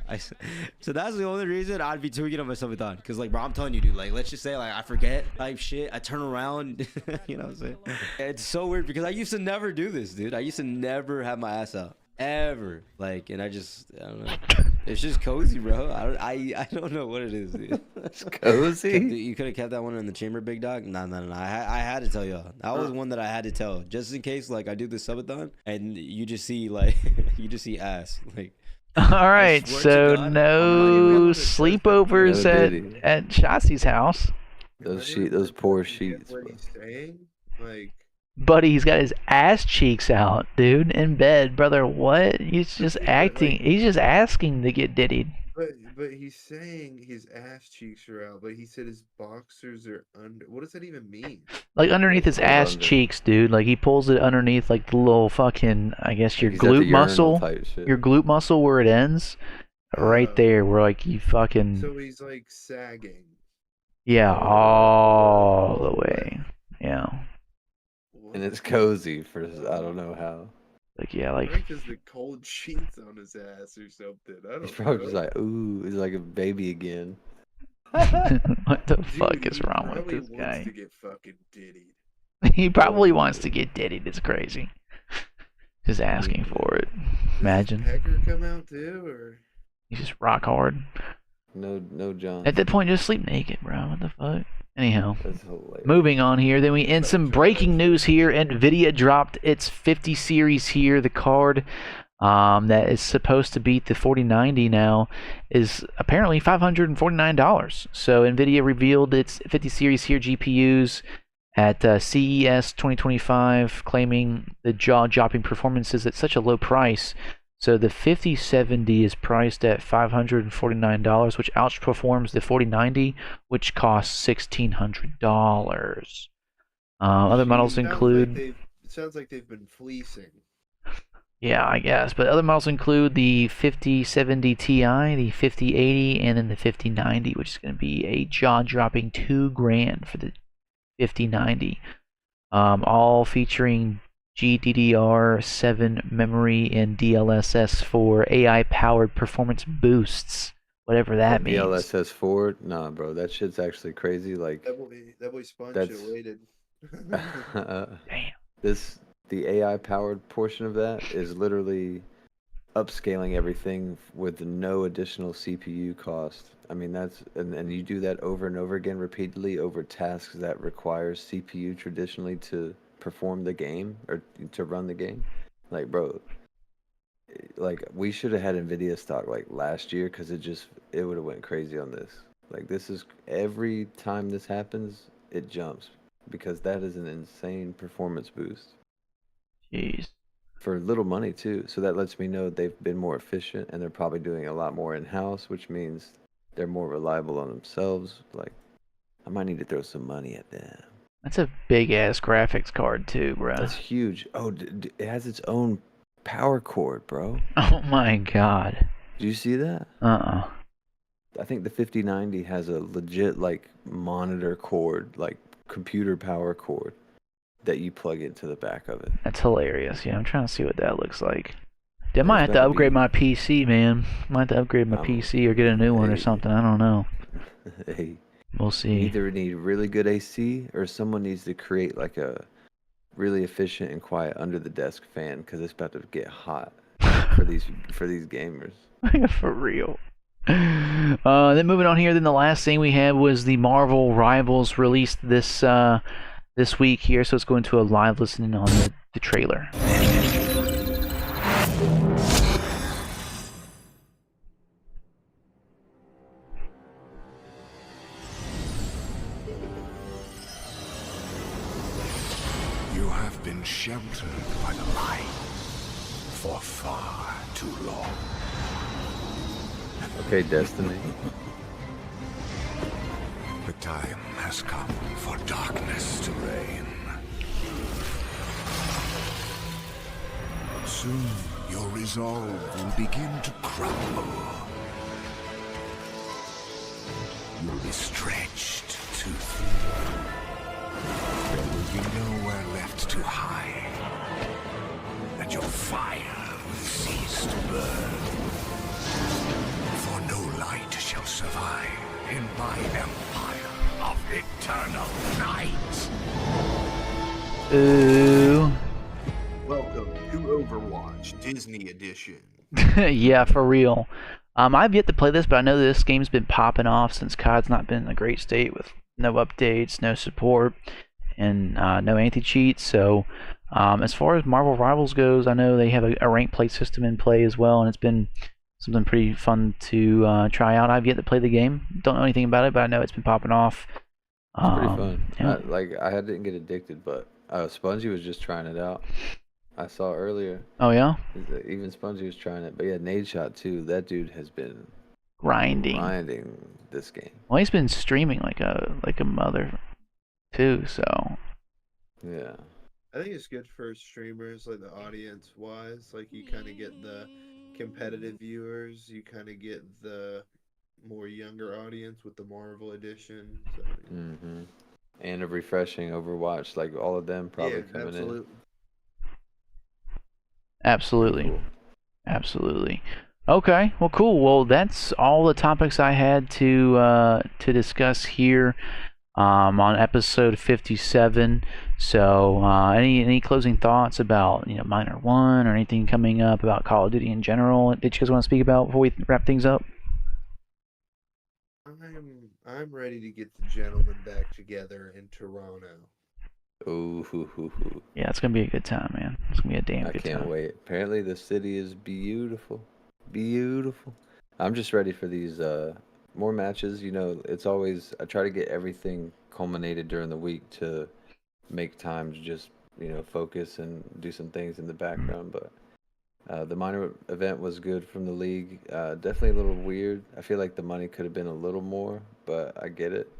So that's the only reason I'd be tweaking on my subathon. Cause like, bro, I'm telling you, dude. Like, let's just say like I forget type shit. I turn around, you know what I'm saying? It's so weird because I used to never do this, dude. I used to never have my ass out. Ever. Like, and I don't know. It's just cozy, bro. I don't know what it is, dude. It's cozy. You could have kept that one in the chamber, big dog. No. I had to tell y'all. That was one that I had to tell, just in case like I do this subathon and you just see like ass. Like, all right, so God, no sleepovers at Shotzi's house. Those poor sheets. What he's saying, like. Buddy, he's got his ass cheeks out, dude, in bed, brother. What? He's just acting. He's just asking to get diddied. But he's saying his ass cheeks are out, but he said his boxers are under. What does that even mean? Like underneath his ass cheeks, dude. Like he pulls it underneath, like the little fucking, I guess your glute muscle, your glute muscle where it ends, right there, where like you fucking. So he's like sagging. Yeah, all the way. Yeah. And it's cozy for I don't know how. Like yeah, like. Because the cold sheets on his ass or something. I don't know. He's probably just like, ooh, he's like a baby again. What the fuck is wrong with this guy? He wants to get fucking diddied. He probably wants to get diddied. It's crazy. Just asking for it. Imagine. Does Pecker come out too, or? He's just rock hard. No, John. At that point, just sleep naked, bro. What the fuck? Anyhow, That's hilarious. moving on here. Then we end some breaking news here. NVIDIA dropped its 50 series here. The card that is supposed to beat the 4090 now is apparently $549. So NVIDIA revealed its 50 series here GPUs at CES 2025, claiming the jaw-dropping performances at such a low price. So the 5070 is priced at $549, which outperforms the 4090, which costs $1,600. Other models include. It sounds like they've been fleecing. Yeah, I guess. But other models include the 5070 Ti, the 5080, and then the 5090, which is going to be a jaw-dropping $2,000 for the 5090. All featuring GDDR7 memory and DLSS4 AI-powered performance boosts, whatever that means. DLSS4? Nah, bro, that shit's actually crazy. Like that boy Sponge should have waited. Damn. The AI-powered portion of that is literally upscaling everything with no additional CPU cost. I mean, that's and you do that over and over again repeatedly over tasks that requires CPU traditionally to perform the game or to run the game. Like, bro, like we should have had NVIDIA stock like last year because it would have went crazy on this. Like, this is every time this happens, it jumps because that is an insane performance boost. Jeez. For little money too. So that lets me know they've been more efficient and they're probably doing a lot more in-house, which means they're more reliable on themselves. Like, I might need to throw some money at them. That's a big-ass graphics card too, bro. That's huge. Oh, it has its own power cord, bro. Oh my god. Do you see that? Uh-uh. I think the 5090 has a legit, like, monitor cord, like, computer power cord that you plug into the back of it. That's hilarious. Yeah, I'm trying to see what that looks like. I might have to upgrade my PC, man. Might have to upgrade my PC or get a new one or something. I don't know. Hey. We'll see. You either need really good AC or someone needs to create like a really efficient and quiet under the desk fan because it's about to get hot for these gamers. For real. Then moving on here, then the last thing we had was the Marvel Rivals released this week here, so let's go into a live listening on the trailer. You have been been sheltered by the light for far too long. Okay, Destiny. The time has come for darkness to reign. Soon, your resolve will begin to crumble. You'll be stretched too thin. There will be nowhere left to hide. And your fire will cease to burn. For no light shall survive in my empire of eternal night. Ooh. Welcome to Overwatch Disney Edition. Yeah, for real. I've yet to play this, but I know this game's been popping off since COD's not been in a great state with no updates, no support, and no anti-cheats. So as far as Marvel Rivals goes, I know they have a ranked play system in play as well, and it's been something pretty fun to try out. I've yet to play the game. Don't know anything about it, but I know it's been popping off. It's pretty fun. Yeah. I didn't get addicted, but Spongy was just trying it out. I saw earlier. Oh yeah? Even Spongy was trying it. But yeah, Nade Shot too. That dude has been grinding this game. Well, he's been streaming like a mother too, so yeah. I think it's good for streamers, like the audience wise. Like you kind of get the competitive viewers, you kind of get the more younger audience with the Marvel edition. So, And a refreshing Overwatch, like all of them probably coming absolutely. in. Absolutely. Cool. Absolutely. Okay, well, cool. Well, that's all the topics I had to discuss here on episode 57. So, any closing thoughts about Minor 1 or anything coming up about Call of Duty in general that you guys want to speak about before we wrap things up? I'm ready to get the gentlemen back together in Toronto. Ooh. Yeah, it's gonna be a good time, man. It's gonna be a damn good time. I can't wait. Apparently, the city is beautiful. Beautiful. I'm just ready for these more matches. It's always I try to get everything culminated during the week to make time to just focus and do some things in the background. But the minor event was good from the league. Definitely a little weird. I feel like the money could have been a little more, but I get it.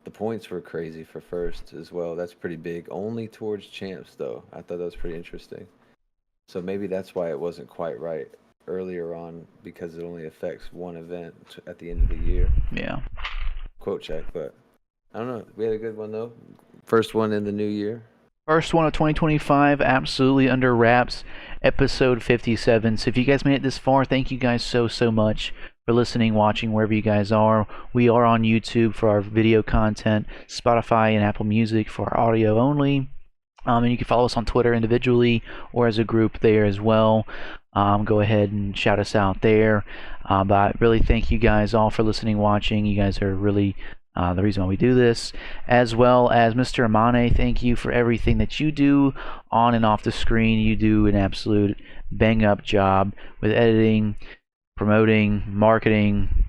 The points were crazy for first as well. That's pretty big. Only towards champs, though. I thought that was pretty interesting. So maybe that's why it wasn't quite right earlier on, because it only affects one event at the end of the year. Yeah. Quote check, but I don't know. We had a good one, though. First one in the new year. First one of 2025, absolutely under wraps, episode 57. So if you guys made it this far, thank you guys so much for listening, watching, wherever you guys are. We are on YouTube for our video content, Spotify and Apple Music for our audio only. And you can follow us on Twitter individually or as a group there as well. Go ahead and shout us out there. But I really thank you guys all for listening, watching. You guys are really the reason why we do this, as well as Mr. AMANE. Thank you for everything that you do on and off the screen. You do an absolute bang-up job with editing, promoting, marketing,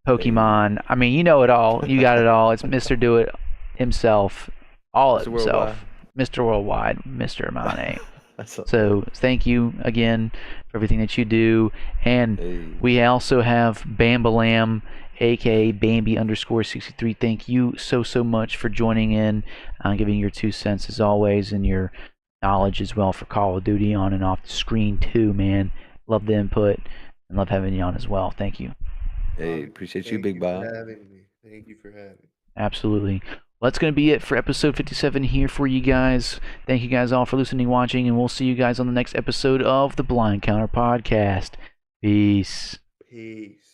Pokemon. I mean, you know it all. You got it all. It's Mr. Do It himself, all of himself. Mr. Worldwide, Mr. AMANE. So thank you again for everything that you do. And we also have Bambalam, aka Bambi _63. Thank you so much for joining in, giving your 2 cents as always, and your knowledge as well for Call of Duty on and off the screen too, man. Love the input and love having you on as well. Thank you. Hey, appreciate you, Big Bob. Thank you for having me. Absolutely. Well, that's going to be it for episode 57 here for you guys. Thank you guys all for listening, watching, and we'll see you guys on the next episode of the Blind Counter Podcast. Peace. Peace.